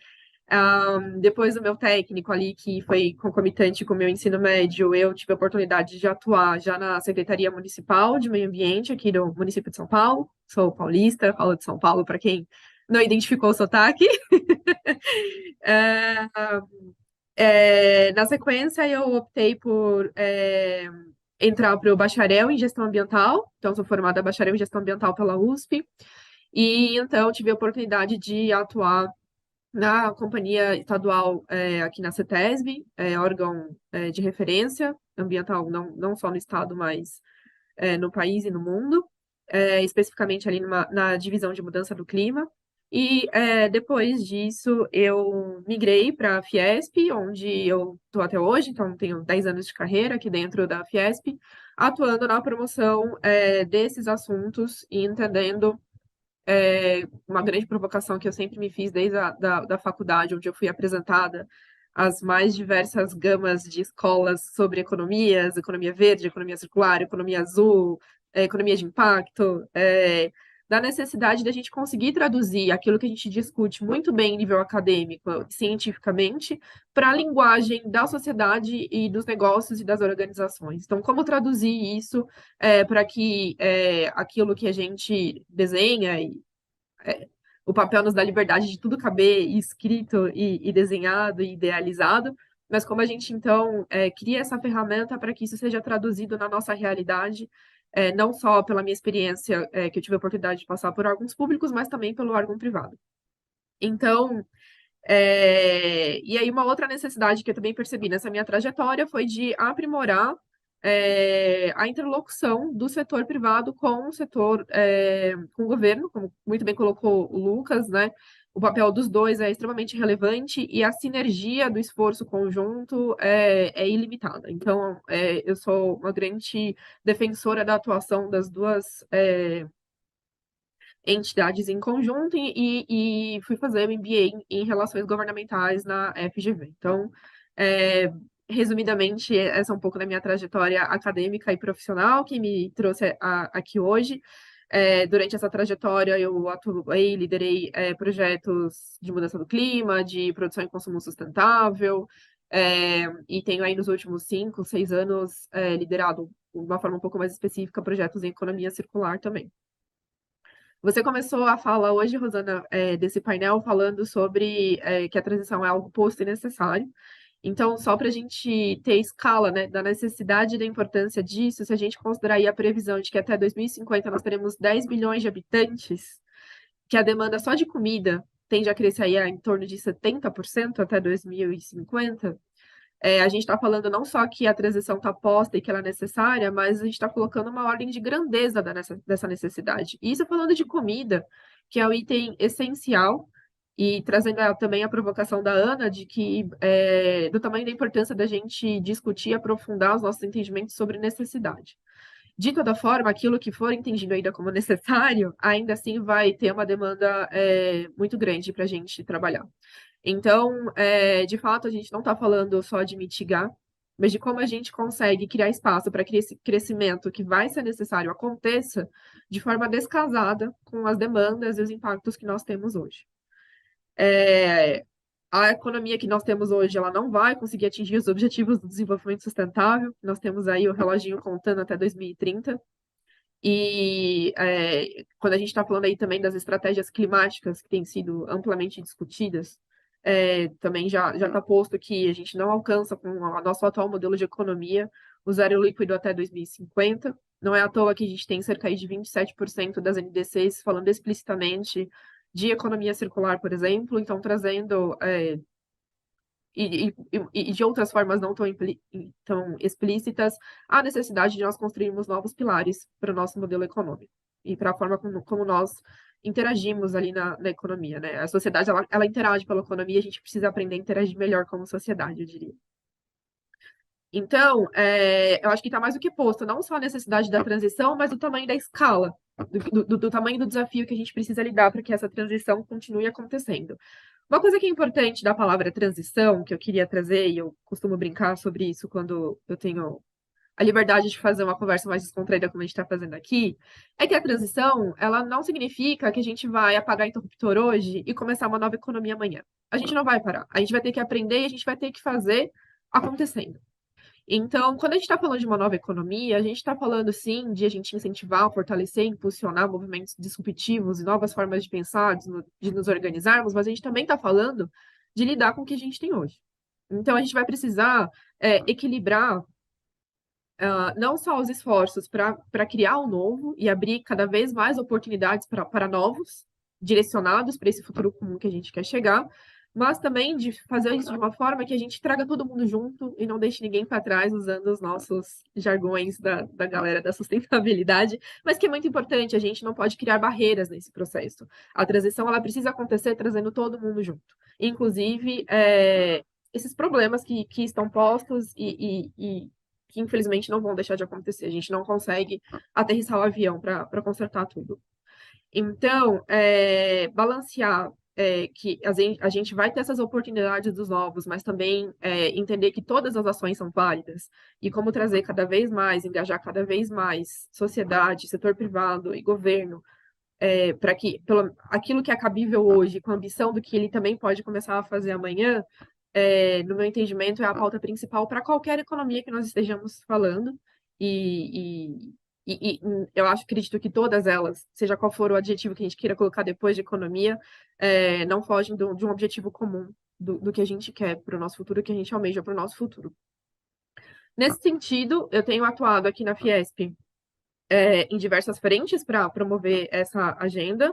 Depois do meu técnico ali, que foi concomitante com o meu ensino médio, eu tive a oportunidade de atuar já na Secretaria Municipal de Meio Ambiente aqui do município de São Paulo. Sou paulista, falo de São Paulo para quem não identificou o sotaque. Na sequência, eu optei por entrar para o bacharel em gestão ambiental. Então, sou formada bacharel em gestão ambiental pela USP. E, então, tive a oportunidade de atuar na companhia estadual aqui na CETESB, órgão de referência ambiental, não só no estado, mas no país e no mundo, especificamente ali na divisão de mudança do clima. E depois disso, eu migrei para a Fiesp, onde eu estou até hoje, então tenho 10 anos de carreira aqui dentro da Fiesp, atuando na promoção desses assuntos e entendendo uma grande provocação que eu sempre me fiz desde da faculdade, onde eu fui apresentada as mais diversas gamas de escolas sobre economias, economia verde, economia circular, economia azul, economia de impacto, da necessidade da gente conseguir traduzir aquilo que a gente discute muito bem em nível acadêmico, cientificamente, para a linguagem da sociedade e dos negócios e das organizações. Então, como traduzir isso para que aquilo que a gente desenha e o papel nos dá liberdade de tudo caber escrito e desenhado e idealizado, mas como a gente, então, cria essa ferramenta para que isso seja traduzido na nossa realidade, não só pela minha experiência, que eu tive a oportunidade de passar por órgãos públicos, mas também pelo órgão privado. Então, e aí uma outra necessidade que eu também percebi nessa minha trajetória foi de aprimorar a interlocução do setor privado com o setor, com o governo, como muito bem colocou o Lucas, né? O papel dos dois é extremamente relevante e a sinergia do esforço conjunto é ilimitada. Então, eu sou uma grande defensora da atuação das duas entidades em conjunto e fui fazer o MBA em Relações Governamentais na FGV. Então, resumidamente, essa é um pouco da minha trajetória acadêmica e profissional que me trouxe aqui hoje. Durante essa trajetória, eu atuei, liderei projetos de mudança do clima, de produção e consumo sustentável, e tenho aí nos últimos 5, 6 anos liderado, de uma forma um pouco mais específica, projetos em economia circular também. Você começou a fala hoje, Rosana, desse painel, falando sobre que a transição é algo posto e necessário. Então, só para a gente ter escala, né, da necessidade e da importância disso, se a gente considerar aí a previsão de que até 2050 nós teremos 10 bilhões de habitantes, que a demanda só de comida tende a crescer aí em torno de 70% até 2050, a gente está falando não só que a transição está posta e que ela é necessária, mas a gente está colocando uma ordem de grandeza dessa necessidade. E isso falando de comida, que é um item essencial, e trazendo também a provocação da Ana, de que do tamanho da importância da gente discutir e aprofundar os nossos entendimentos sobre necessidade. De toda forma, aquilo que for entendido ainda como necessário, ainda assim vai ter uma demanda muito grande para a gente trabalhar. Então, de fato, a gente não está falando só de mitigar, mas de como a gente consegue criar espaço para que esse crescimento que vai ser necessário aconteça de forma descasada com as demandas e os impactos que nós temos hoje. A economia que nós temos hoje, ela não vai conseguir atingir os objetivos do desenvolvimento sustentável. Nós temos aí o reloginho contando até 2030. E quando a gente está falando aí também das estratégias climáticas que têm sido amplamente discutidas, também já está posto que a gente não alcança com o nosso atual modelo de economia o zero líquido até 2050. Não é à toa que a gente tem cerca de 27% das NDCs falando explicitamente de economia circular, por exemplo, então trazendo e de outras formas não tão explícitas, a necessidade de nós construirmos novos pilares para o nosso modelo econômico e para a forma como nós interagimos ali na economia, né? A sociedade, ela interage pela economia, a gente precisa aprender a interagir melhor como sociedade, eu diria. Então, eu acho que está mais do que posto, não só a necessidade da transição, mas o tamanho da escala, do tamanho do desafio que a gente precisa lidar para que essa transição continue acontecendo. Uma coisa que é importante da palavra transição, que eu queria trazer, e eu costumo brincar sobre isso quando eu tenho a liberdade de fazer uma conversa mais descontraída, como a gente está fazendo aqui, é que a transição, ela não significa que a gente vai apagar o interruptor hoje e começar uma nova economia amanhã. A gente não vai parar. A gente vai ter que aprender e a gente vai ter que fazer acontecendo. Então, quando a gente está falando de uma nova economia, a gente está falando, sim, de a gente incentivar, fortalecer, impulsionar movimentos disruptivos e novas formas de pensar, de nos organizarmos, mas a gente também está falando de lidar com o que a gente tem hoje. Então, a gente vai precisar equilibrar não só os esforços para criar o novo e abrir cada vez mais oportunidades para novos, direcionados para esse futuro comum que a gente quer chegar, mas também de fazer isso de uma forma que a gente traga todo mundo junto e não deixe ninguém para trás usando os nossos jargões da galera da sustentabilidade, mas que é muito importante, a gente não pode criar barreiras nesse processo. A transição, ela precisa acontecer trazendo todo mundo junto, inclusive esses problemas que estão postos e que infelizmente não vão deixar de acontecer. A gente não consegue aterrissar o avião para consertar tudo. Então, balancear que a gente vai ter essas oportunidades dos novos, mas também entender que todas as ações são válidas e como trazer cada vez mais, engajar cada vez mais sociedade, setor privado e governo para que aquilo que é cabível hoje, com a ambição do que ele também pode começar a fazer amanhã, no meu entendimento, é a pauta principal para qualquer economia que nós estejamos falando. E eu acredito que todas elas, seja qual for o adjetivo que a gente queira colocar depois de economia, não fogem de um objetivo comum do que a gente quer para o nosso futuro, que a gente almeja para o nosso futuro. Nesse sentido, eu tenho atuado aqui na Fiesp em diversas frentes para promover essa agenda.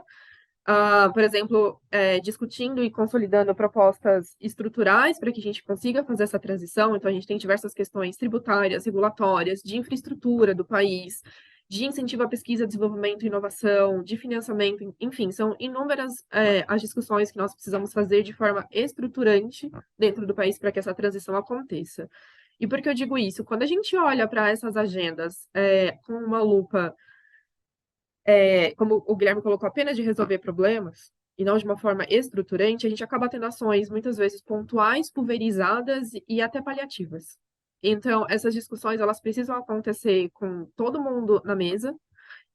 Por exemplo, discutindo e consolidando propostas estruturais para que a gente consiga fazer essa transição. Então, a gente tem diversas questões tributárias, regulatórias, de infraestrutura do país, de incentivo à pesquisa, desenvolvimento e inovação, de financiamento, enfim, são inúmeras as discussões que nós precisamos fazer de forma estruturante dentro do país para que essa transição aconteça. E por que eu digo isso? Quando a gente olha para essas agendas com uma lupa, como o Guilherme colocou, apenas de resolver problemas, e não de uma forma estruturante, a gente acaba tendo ações muitas vezes pontuais, pulverizadas e até paliativas. Então, essas discussões, elas precisam acontecer com todo mundo na mesa,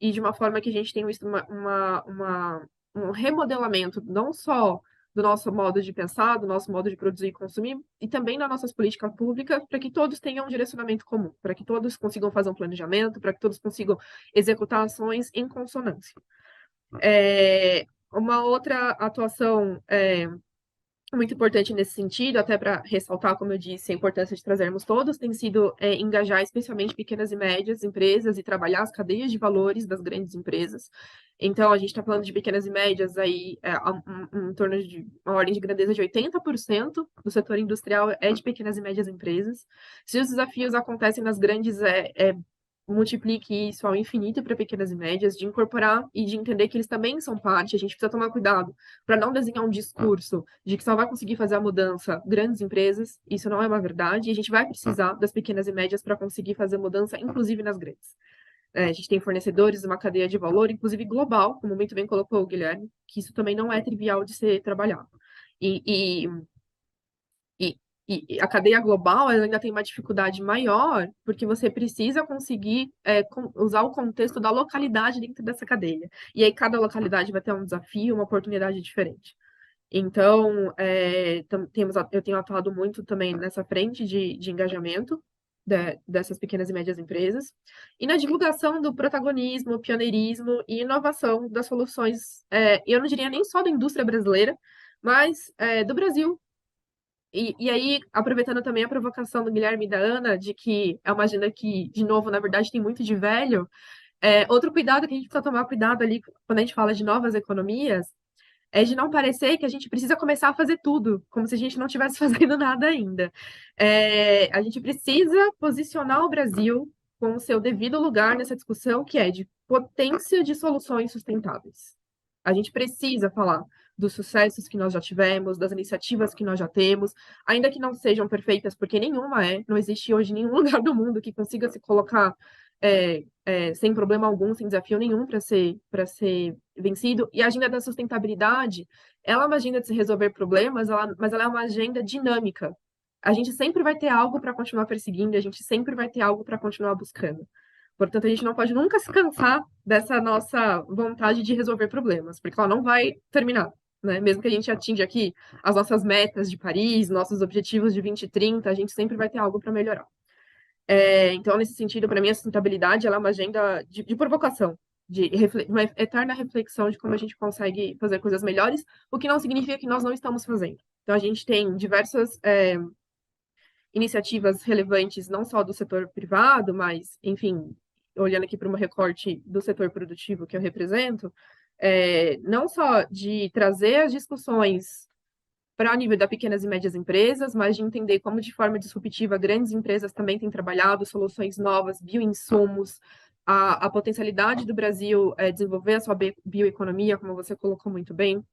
e de uma forma que a gente tenha visto um remodelamento, não só do nosso modo de pensar, do nosso modo de produzir e consumir, e também das nossas políticas públicas, para que todos tenham um direcionamento comum, para que todos consigam fazer um planejamento, para que todos consigam executar ações em consonância. Uma outra atuação muito importante nesse sentido, até para ressaltar, como eu disse, a importância de trazermos todos, tem sido engajar especialmente pequenas e médias empresas e trabalhar as cadeias de valores das grandes empresas. Então, a gente está falando de pequenas e médias aí, em torno de uma ordem de grandeza de 80% do setor industrial é de pequenas e médias empresas. Se os desafios acontecem nas grandes, multiplique isso ao infinito para pequenas e médias, de incorporar e de entender que eles também são parte. A gente precisa tomar cuidado para não desenhar um discurso de que só vai conseguir fazer a mudança grandes empresas. Isso não é uma verdade. E a gente vai precisar das pequenas e médias para conseguir fazer mudança, inclusive nas grandes. A gente tem fornecedores, uma cadeia de valor, inclusive global, como muito bem colocou o Guilherme, que isso também não é trivial de ser trabalhado. E a cadeia global ela ainda tem uma dificuldade maior, porque você precisa conseguir usar o contexto da localidade dentro dessa cadeia. E aí cada localidade vai ter um desafio, uma oportunidade diferente. Então, eu tenho atuado muito também nessa frente de engajamento dessas pequenas e médias empresas, e na divulgação do protagonismo, pioneirismo e inovação das soluções, eu não diria nem só da indústria brasileira, mas do Brasil. E aí, aproveitando também a provocação do Guilherme e da Ana, de que é uma agenda que, de novo, na verdade, tem muito de velho, outro cuidado que a gente precisa tomar cuidado ali, quando a gente fala de novas economias, é de não parecer que a gente precisa começar a fazer tudo, como se a gente não estivesse fazendo nada ainda. A gente precisa posicionar o Brasil com o seu devido lugar nessa discussão, que é de potência de soluções sustentáveis. A gente precisa falar dos sucessos que nós já tivemos, das iniciativas que nós já temos, ainda que não sejam perfeitas, porque nenhuma não existe hoje nenhum lugar do mundo que consiga se colocar sem problema algum, sem desafio nenhum para ser vencido. E a agenda da sustentabilidade, ela é uma agenda de se resolver problemas, mas ela é uma agenda dinâmica. A gente sempre vai ter algo para continuar perseguindo, a gente sempre vai ter algo para continuar buscando. Portanto, a gente não pode nunca se cansar dessa nossa vontade de resolver problemas, porque ela não vai terminar, né? Mesmo que a gente atinja aqui as nossas metas de Paris, nossos objetivos de 2030, a gente sempre vai ter algo para melhorar. Então, nesse sentido, para mim, a sustentabilidade ela é uma agenda de provocação, de uma eterna reflexão de como a gente consegue fazer coisas melhores, o que não significa que nós não estamos fazendo. Então, a gente tem diversas iniciativas relevantes, não só do setor privado, mas, enfim, olhando aqui para um recorte do setor produtivo que eu represento, não só de trazer as discussões para o nível das pequenas e médias empresas, mas de entender como, de forma disruptiva, grandes empresas também têm trabalhado soluções novas, bioinsumos, a potencialidade do Brasil desenvolver a sua bioeconomia, como você colocou muito bem,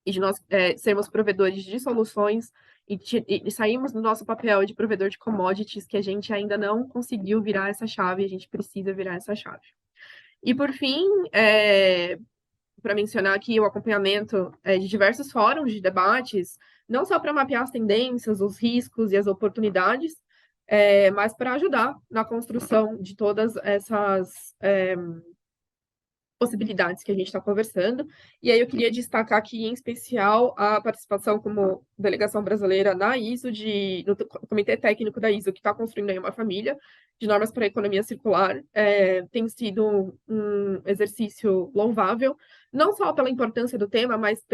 e de nós sermos provedores de soluções e sairmos do nosso papel de provedor de commodities, que a gente ainda não conseguiu virar essa chave, a gente precisa virar essa chave. E, por fim, para mencionar aqui o acompanhamento de diversos fóruns de debates, não só para mapear as tendências, os riscos e as oportunidades, mas para ajudar na construção de todas essas possibilidades que a gente está conversando. E aí eu queria destacar aqui, em especial, a participação como delegação brasileira na ISO, no Comitê Técnico da ISO, que está construindo aí uma família de normas para a economia circular. Tem sido um exercício louvável, não só pela importância do tema, mas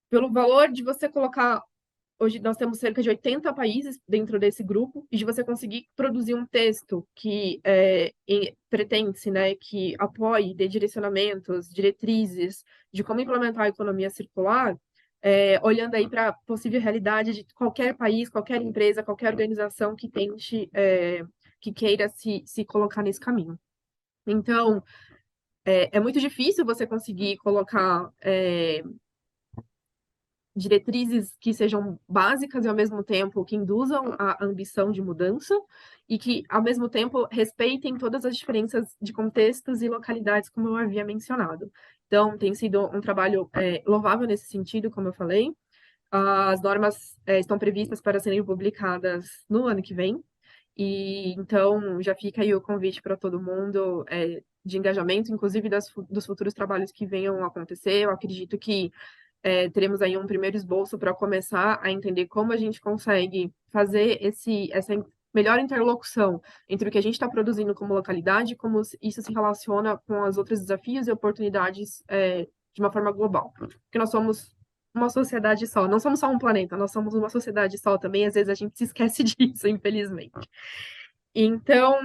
pelo valor de você colocar. Hoje nós temos cerca de 80 países dentro desse grupo, e de você conseguir produzir um texto que pretende-se, né, que apoie, dê direcionamentos, diretrizes de como implementar a economia circular, olhando aí para a possível realidade de qualquer país, qualquer empresa, qualquer organização que tente, que queira se colocar nesse caminho. Então, é muito difícil você conseguir colocar diretrizes que sejam básicas e, ao mesmo tempo, que induzam a ambição de mudança e que, ao mesmo tempo, respeitem todas as diferenças de contextos e localidades, como eu havia mencionado. Então, tem sido um trabalho louvável nesse sentido, como eu falei. As normas estão previstas para serem publicadas no ano que vem, e então já fica aí o convite para todo mundo de engajamento, inclusive dos futuros trabalhos que venham a acontecer. Eu acredito que teremos aí um primeiro esboço para começar a entender como a gente consegue fazer essa melhor interlocução entre o que a gente está produzindo como localidade e como isso se relaciona com os outros desafios e oportunidades de uma forma global. Porque nós somos uma sociedade só, não somos só um planeta, nós somos uma sociedade só também, às vezes a gente se esquece disso, infelizmente. Então,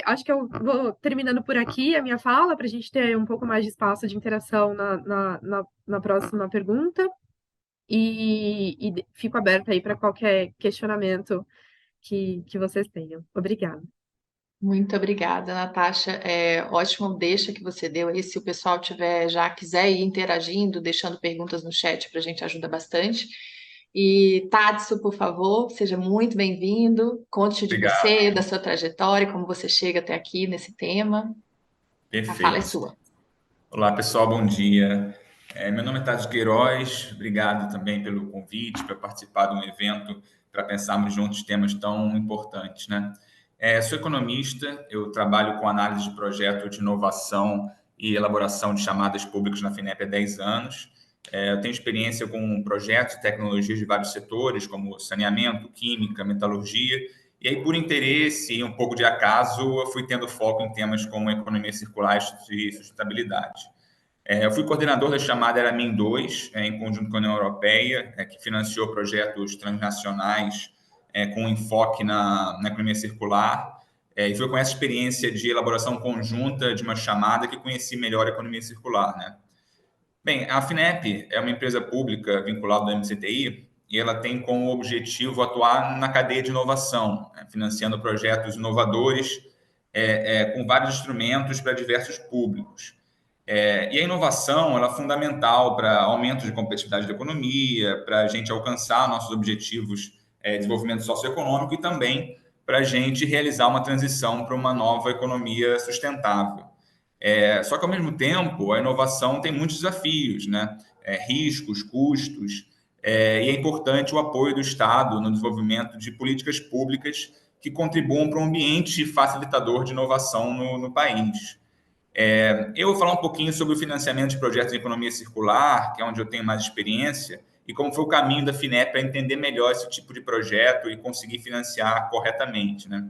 acho que eu vou terminando por aqui a minha fala, para a gente ter um pouco mais de espaço de interação na próxima pergunta, e fico aberta aí para qualquer questionamento que vocês tenham. Obrigada. Muito obrigada, Natasha. Ótimo deixa que você deu aí. Se o pessoal quiser ir interagindo, deixando perguntas no chat, para a gente ajuda bastante. E Tatsu, por favor, seja muito bem-vindo. Conte de Obrigado. você, da sua trajetória, como você chega até aqui nesse tema. A fala é Perfeito. sua. Olá, pessoal, bom dia. Meu nome é Tati Queiroz, obrigado também pelo convite para participar de um evento para pensarmos juntos temas tão importantes, né? Sou economista, eu trabalho com análise de projeto de inovação e elaboração de chamadas públicas na FINEP há 10 anos. Eu tenho experiência com projetos e tecnologias de vários setores, como saneamento, química, metalurgia, e aí, por interesse e um pouco de acaso, eu fui tendo foco em temas como economia circular e sustentabilidade. Eu fui coordenador da chamada Eramin 2, em conjunto com a União Europeia, que financiou projetos transnacionais com enfoque na economia circular. E foi com essa experiência de elaboração conjunta de uma chamada que conheci melhor a economia circular, né? Bem, a FINEP é uma empresa pública vinculada ao MCTI e ela tem como objetivo atuar na cadeia de inovação, financiando projetos inovadores com vários instrumentos para diversos públicos. E a inovação ela é fundamental para aumento de competitividade da economia, para a gente alcançar nossos objetivos de desenvolvimento socioeconômico e também para a gente realizar uma transição para uma nova economia sustentável. Só que, ao mesmo tempo, a inovação tem muitos desafios, né? Riscos, custos, e é importante o apoio do Estado no desenvolvimento de políticas públicas que contribuam para um ambiente facilitador de inovação no país. Eu vou falar um pouquinho sobre o financiamento de projetos de economia circular, que é onde eu tenho mais experiência, e como foi o caminho da FINEP para entender melhor esse tipo de projeto e conseguir financiar corretamente, né?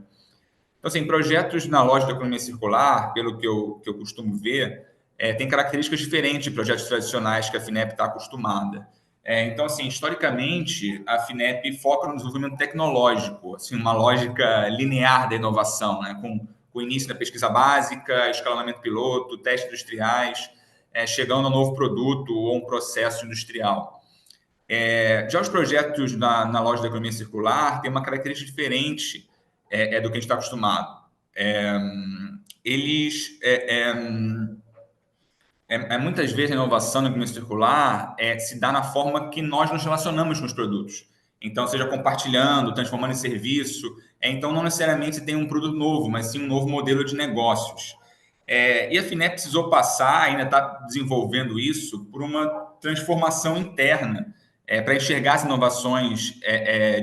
Então, assim, projetos na lógica da economia circular, pelo que eu costumo ver, tem características diferentes de projetos tradicionais que a FINEP está acostumada. Então, assim, historicamente, a FINEP foca no desenvolvimento tecnológico, assim, uma lógica linear da inovação, né? Com o início da pesquisa básica, escalonamento piloto, testes industriais, chegando a um novo produto ou um processo industrial. Já os projetos na lógica da economia circular têm uma característica diferente do que a gente está acostumado. Eles, muitas vezes, a inovação na economia circular se dá na forma que nós nos relacionamos com os produtos. Então, seja compartilhando, transformando em serviço. Então, não necessariamente tem um produto novo, mas sim um novo modelo de negócios. E a FINEP precisou passar, ainda está desenvolvendo isso, por uma transformação interna para enxergar as inovações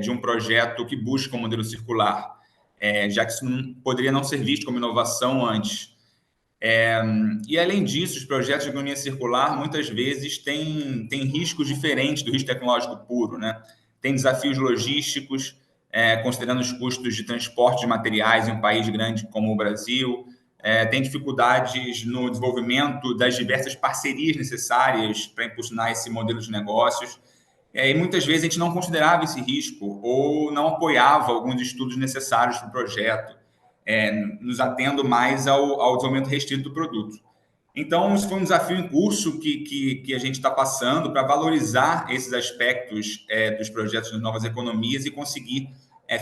de um projeto que busca um modelo circular, já que isso poderia não ser visto como inovação antes. E, além disso, os projetos de economia circular muitas vezes têm riscos diferentes do risco tecnológico puro, né? Tem desafios logísticos, considerando os custos de transporte de materiais em um país grande como o Brasil, tem dificuldades no desenvolvimento das diversas parcerias necessárias para impulsionar esse modelo de negócios. E muitas vezes a gente não considerava esse risco ou não apoiava alguns estudos necessários para o projeto, nos atendo mais ao desenvolvimento restrito do produto. Então, isso foi um desafio em curso que a gente está passando para valorizar esses aspectos dos projetos das novas economias e conseguir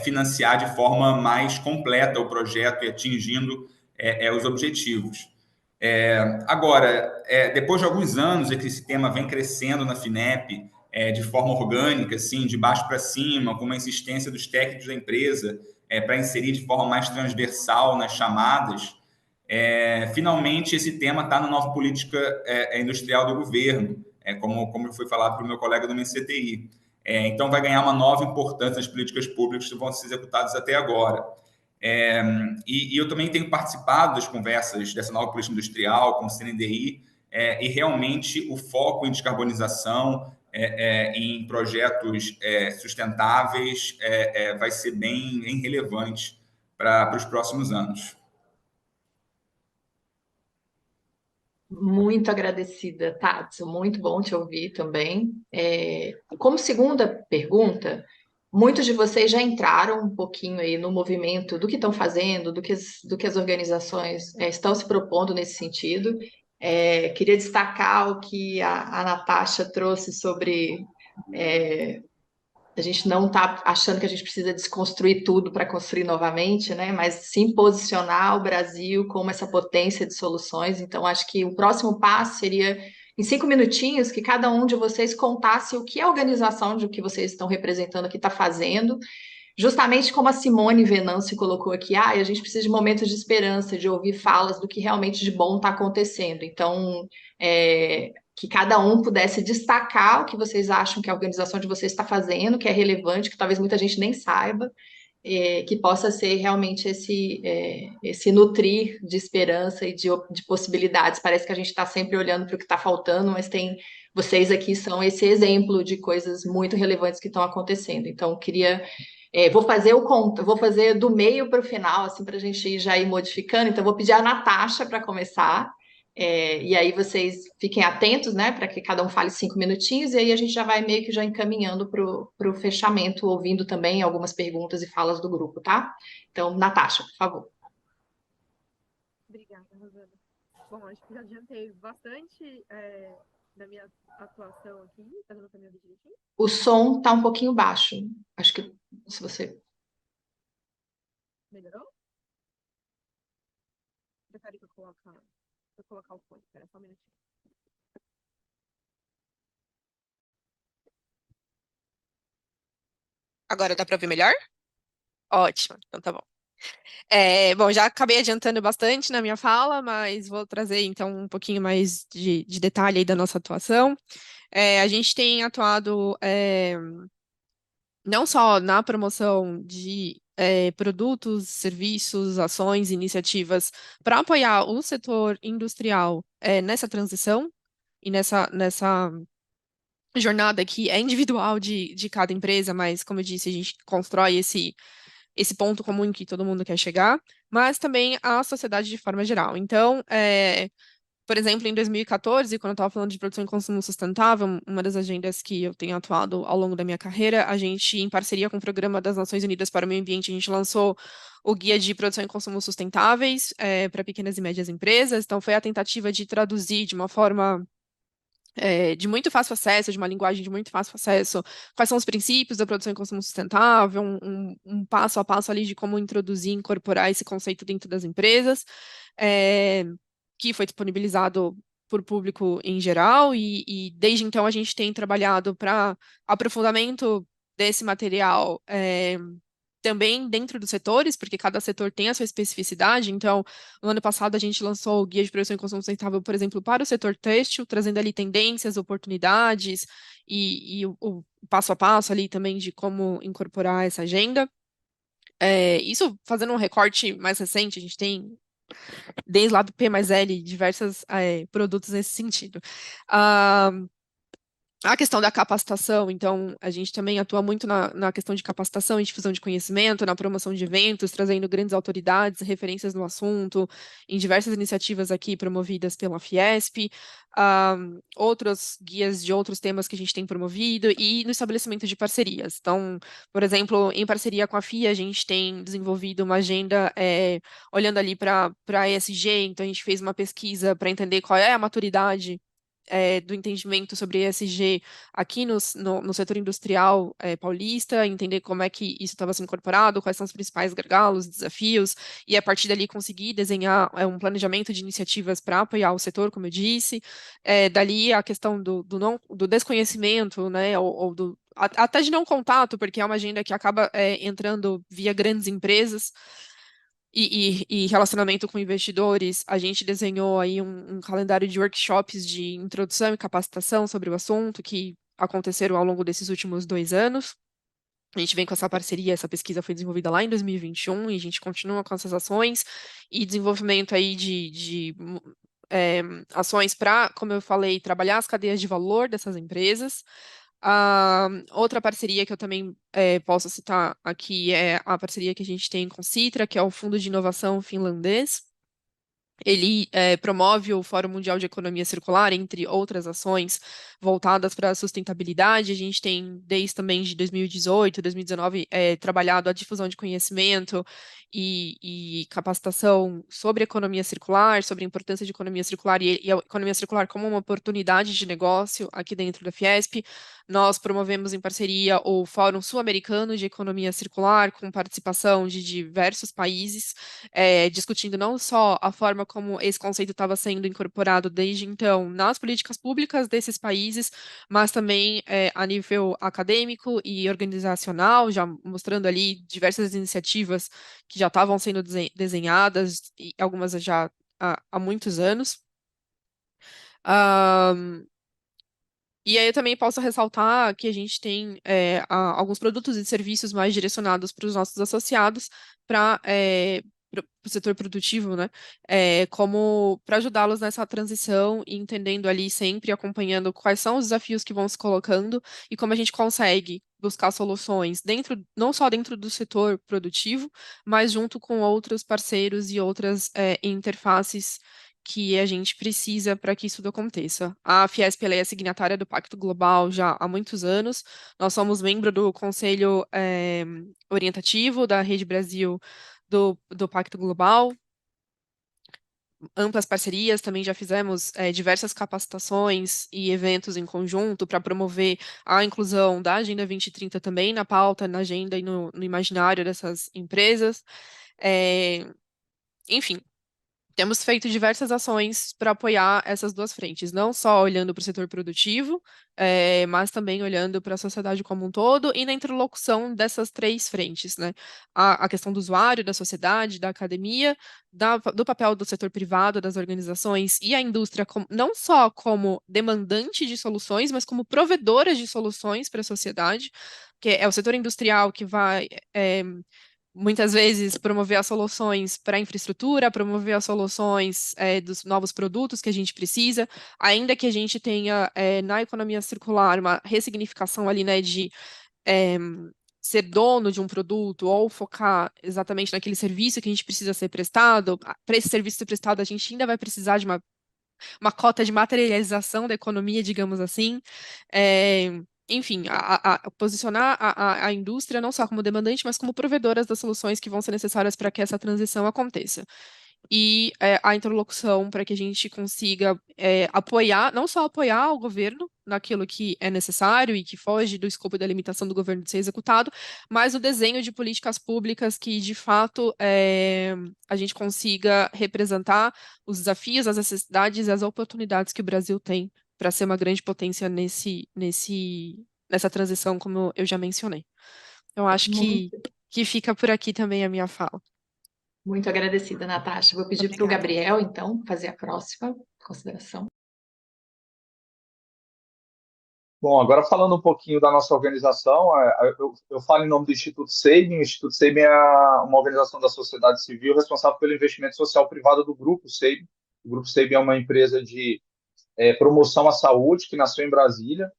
financiar de forma mais completa o projeto e atingindo os objetivos. Agora, depois de alguns anos que esse tema vem crescendo na FINEP, de forma orgânica, assim, de baixo para cima, com uma insistência dos técnicos da empresa para inserir de forma mais transversal nas chamadas, finalmente esse tema está na nova política industrial do governo, como foi falado pelo meu colega do MCTI. Então, vai ganhar uma nova importância nas políticas públicas que vão ser executadas até agora. E eu também tenho participado das conversas dessa nova política industrial com o CNDI, e realmente o foco em descarbonização, em projetos sustentáveis, vai ser bem relevante para os próximos anos. Muito agradecida, Tatsu. Muito bom te ouvir também. Como segunda pergunta, muitos de vocês já entraram um pouquinho aí no movimento do que estão fazendo, do que as organizações estão se propondo nesse sentido. Queria destacar o que a Natasha trouxe sobre a gente não está achando que a gente precisa desconstruir tudo para construir novamente, né? Mas sim posicionar o Brasil como essa potência de soluções. Então, acho que o próximo passo seria, em 5 minutinhos, que cada um de vocês contasse o que a organização de que vocês estão representando aqui está fazendo. Justamente como a Simone Venâncio colocou aqui, a gente precisa de momentos de esperança, de ouvir falas do que realmente de bom está acontecendo. Então, que cada um pudesse destacar o que vocês acham que a organização de vocês está fazendo, que é relevante, que talvez muita gente nem saiba, que possa ser realmente esse nutrir de esperança e de possibilidades. Parece que a gente está sempre olhando para o que está faltando, mas vocês aqui são esse exemplo de coisas muito relevantes que estão acontecendo. Então, queria... vou fazer do meio para o final, assim, para a gente já ir modificando. Então, vou pedir a Natasha para começar. E aí vocês fiquem atentos, né, para que cada um fale 5 minutinhos, e aí a gente já vai meio que já encaminhando para o fechamento, ouvindo também algumas perguntas e falas do grupo, tá? Então, Natasha, por favor. Obrigada, Rosana. Bom, acho que já adiantei bastante da minha atuação aqui. Tá dando para me ouvir direitinho? O som tá um pouquinho baixo. Acho que se você... Melhorou? Prefere que eu colocar o fone. Espera só um minutinho. Agora dá para ouvir melhor? Ótimo, então tá bom. Bom, já acabei adiantando bastante na minha fala, mas vou trazer então um pouquinho mais de detalhe aí da nossa atuação. A gente tem atuado não só na promoção de produtos, serviços, ações, iniciativas para apoiar o setor industrial nessa transição e nessa jornada que é individual de cada empresa, mas, como eu disse, a gente constrói esse ponto comum em que todo mundo quer chegar, mas também a sociedade de forma geral. Então, por exemplo, em 2014, quando eu estava falando de produção e consumo sustentável, uma das agendas que eu tenho atuado ao longo da minha carreira, a gente, em parceria com o Programa das Nações Unidas para o Meio Ambiente, a gente lançou o Guia de Produção e Consumo Sustentáveis para pequenas e médias empresas. Então, foi a tentativa de traduzir de uma forma de muito fácil acesso, de uma linguagem de muito fácil acesso, quais são os princípios da produção e consumo sustentável, um passo a passo ali de como introduzir e incorporar esse conceito dentro das empresas, que foi disponibilizado por público em geral, e desde então a gente tem trabalhado para aprofundamento desse material também dentro dos setores, porque cada setor tem a sua especificidade. Então, no ano passado, a gente lançou o Guia de Produção e Consumo Sustentável, por exemplo, para o setor têxtil, trazendo ali tendências, oportunidades e o passo a passo ali também de como incorporar essa agenda. Isso fazendo um recorte mais recente, a gente tem desde lá do P mais L, diversos produtos nesse sentido. Ah, a questão da capacitação, então, a gente também atua muito na questão de capacitação e difusão de conhecimento, na promoção de eventos, trazendo grandes autoridades, referências no assunto, em diversas iniciativas aqui promovidas pela Fiesp, outros guias de outros temas que a gente tem promovido e no estabelecimento de parcerias. Então, por exemplo, em parceria com a FIA, a gente tem desenvolvido uma agenda olhando ali para a ESG, então a gente fez uma pesquisa para entender qual é a maturidade do entendimento sobre ESG aqui no setor industrial paulista, entender como é que isso estava sendo incorporado, quais são os principais gargalos, desafios, e a partir dali conseguir desenhar um planejamento de iniciativas para apoiar o setor, como eu disse. Dali a questão do desconhecimento, né, ou até de não contato, porque é uma agenda que acaba entrando via grandes empresas, e relacionamento com investidores, a gente desenhou aí um calendário de workshops de introdução e capacitação sobre o assunto que aconteceram ao longo desses últimos 2 anos. A gente vem com essa parceria, essa pesquisa foi desenvolvida lá em 2021 e a gente continua com essas ações e desenvolvimento aí de ações para, como eu falei, trabalhar as cadeias de valor dessas empresas. Outra parceria que eu também posso citar aqui é a parceria que a gente tem com o Citra, que é o Fundo de Inovação finlandês. Ele promove o Fórum Mundial de Economia Circular, entre outras ações voltadas para a sustentabilidade. A gente tem, desde também de 2018, 2019, trabalhado a difusão de conhecimento e capacitação sobre economia circular, sobre a importância de economia circular e a economia circular como uma oportunidade de negócio aqui dentro da Fiesp. Nós promovemos em parceria o Fórum Sul-Americano de Economia Circular, com participação de diversos países, discutindo não só a forma como esse conceito estava sendo incorporado desde então nas políticas públicas desses países, mas também a nível acadêmico e organizacional, já mostrando ali diversas iniciativas que já estavam sendo desenhadas, e algumas já há muitos anos. E aí eu também posso ressaltar que a gente tem alguns produtos e serviços mais direcionados para os nossos associados, para o setor produtivo, né? Como para ajudá-los nessa transição e entendendo ali sempre, acompanhando quais são os desafios que vão se colocando e como a gente consegue buscar soluções não só dentro do setor produtivo, mas junto com outros parceiros e outras interfaces que a gente precisa para que isso tudo aconteça. A Fiesp ela é signatária do Pacto Global já há muitos anos. Nós somos membro do Conselho Orientativo da Rede Brasil do Pacto Global. Amplas parcerias, também já fizemos diversas capacitações e eventos em conjunto para promover a inclusão da Agenda 2030 também na pauta, na agenda e no imaginário dessas empresas. Enfim, temos feito diversas ações para apoiar essas duas frentes, não só olhando para o setor produtivo, mas também olhando para a sociedade como um todo e na interlocução dessas três frentes, né? A questão do usuário, da sociedade, da academia, do papel do setor privado, das organizações e a indústria, não só como demandante de soluções, mas como provedora de soluções para a sociedade, que é o setor industrial que vai muitas vezes promover as soluções para a infraestrutura, promover as soluções dos novos produtos que a gente precisa, ainda que a gente tenha na economia circular uma ressignificação ali, né, de ser dono de um produto ou focar exatamente naquele serviço que a gente precisa ser prestado. Para esse serviço ser prestado, a gente ainda vai precisar de uma cota de materialização da economia, digamos assim. Enfim, posicionar a indústria não só como demandante, mas como provedoras das soluções que vão ser necessárias para que essa transição aconteça. E a interlocução para que a gente consiga apoiar, não só apoiar o governo naquilo que é necessário e que foge do escopo da limitação do governo de ser executado, mas o desenho de políticas públicas que, de fato, a gente consiga representar os desafios, as necessidades e as oportunidades que o Brasil tem para ser uma grande potência nessa transição, como eu já mencionei. Eu acho que fica por aqui também a minha fala. Muito agradecida, Natasha. Vou pedir para o Gabriel, então, fazer a próxima consideração. Bom, agora falando um pouquinho da nossa organização, eu falo em nome do Instituto Sabin. O Instituto Sabin é uma organização da sociedade civil responsável pelo investimento social privado do Grupo Sabin. O Grupo Sabin é uma empresa de promoção à saúde que nasceu em Brasília,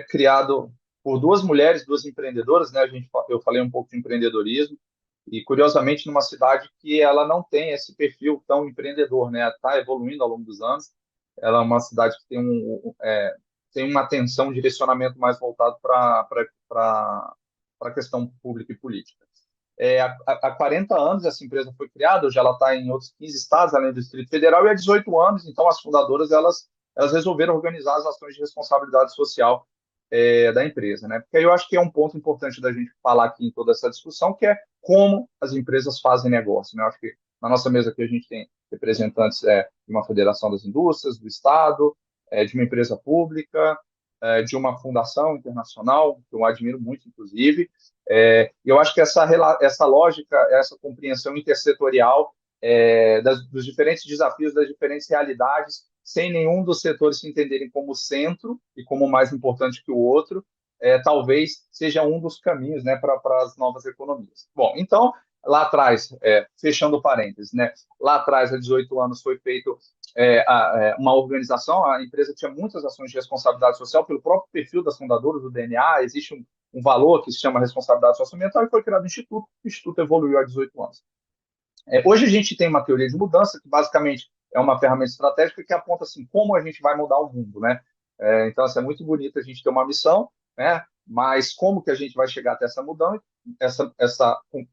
criado por duas mulheres, duas empreendedoras, né? Eu falei um pouco de empreendedorismo, e curiosamente numa cidade que ela não tem esse perfil tão empreendedor, né? Está evoluindo ao longo dos anos. Ela é uma cidade que tem uma atenção, um direcionamento mais voltado para a questão pública e política. Há 40 anos essa empresa foi criada, hoje ela está em outros 15 estados, além do Distrito Federal, e há 18 anos, então as fundadoras elas resolveram organizar as ações de responsabilidade social da empresa, né? Porque aí eu acho que é um ponto importante da gente falar aqui em toda essa discussão, que é como as empresas fazem negócio, né? Eu acho que na nossa mesa aqui a gente tem representantes de uma federação das indústrias, do Estado, de uma empresa pública, de uma fundação internacional, que eu admiro muito, inclusive. Eu acho que essa lógica, essa compreensão intersetorial dos diferentes desafios, das diferentes realidades, sem nenhum dos setores se entenderem como centro e como mais importante que o outro, talvez seja um dos caminhos, né, para as novas economias. Bom, então, lá atrás, fechando parênteses, né, lá atrás, há 18 anos, foi feito uma organização, a empresa tinha muitas ações de responsabilidade social pelo próprio perfil das fundadoras do DNA, existe um valor que se chama responsabilidade socioambiental e foi criado o Instituto evoluiu há 18 anos. Hoje a gente tem uma teoria de mudança que basicamente é uma ferramenta estratégica que aponta assim como a gente vai mudar o mundo, né? Então assim, é muito bonito a gente ter uma missão, né? Mas como que a gente vai chegar até essa mudança,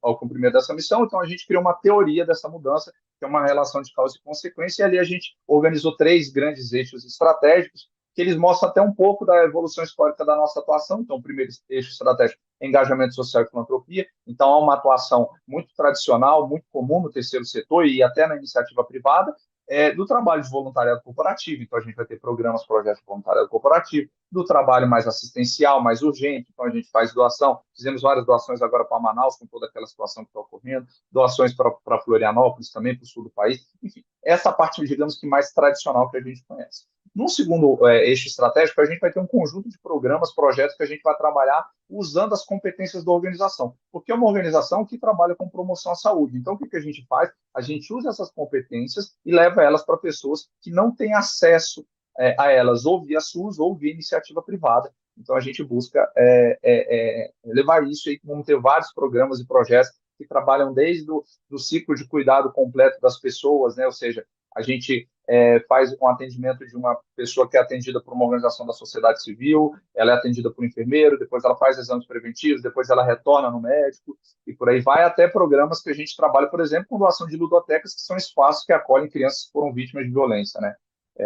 ao cumprimento dessa missão? Então a gente criou uma teoria dessa mudança, que é uma relação de causa e consequência, e ali a gente organizou 3 grandes eixos estratégicos que eles mostram até um pouco da evolução histórica da nossa atuação. Então, o primeiro eixo estratégico é engajamento social e filantropia. Então, há uma atuação muito tradicional, muito comum no terceiro setor e até na iniciativa privada, do trabalho de voluntariado corporativo. Então, a gente vai ter programas, projetos de voluntariado corporativo, do trabalho mais assistencial, mais urgente. Então, a gente faz doação. Fizemos várias doações agora para Manaus, com toda aquela situação que está ocorrendo, doações para Florianópolis, também para o sul do país. Enfim, essa parte, digamos que mais tradicional que a gente conhece. No segundo eixo estratégico, a gente vai ter um conjunto de programas, projetos que a gente vai trabalhar usando as competências da organização, porque é uma organização que trabalha com promoção à saúde. Então, o que a gente faz? A gente usa essas competências e leva elas para pessoas que não têm acesso a elas ou via SUS ou via iniciativa privada. Então, a gente busca levar isso e vamos ter vários programas e projetos que trabalham desde do ciclo de cuidado completo das pessoas, né? Ou seja, a gente faz um atendimento de uma pessoa que é atendida por uma organização da sociedade civil, ela é atendida por um enfermeiro, depois ela faz exames preventivos, depois ela retorna no médico, e por aí vai, até programas que a gente trabalha, por exemplo, com doação de ludotecas, que são espaços que acolhem crianças que foram vítimas de violência, né?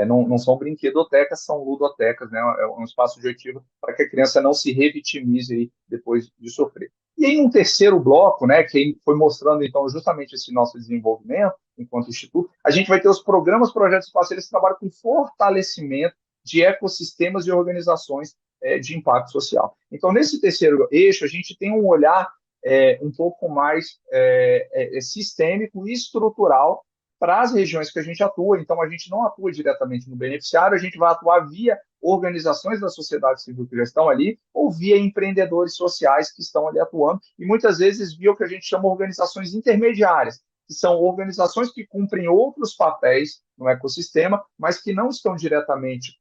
Não são brinquedotecas, são ludotecas, né? É um espaço objetivo para que a criança não se revitimize aí depois de sofrer. E aí, um terceiro bloco, né, que foi mostrando, então, justamente esse nosso desenvolvimento enquanto instituto, a gente vai ter os programas, projetos e parceiros que trabalham com fortalecimento de ecossistemas e organizações de impacto social. Então, nesse terceiro eixo, a gente tem um olhar um pouco mais sistêmico e estrutural para as regiões que a gente atua. Então, a gente não atua diretamente no beneficiário, a gente vai atuar via organizações da sociedade civil que já estão ali, ou via empreendedores sociais que estão ali atuando, e muitas vezes via o que a gente chama de organizações intermediárias, que são organizações que cumprem outros papéis no ecossistema, mas que não estão diretamente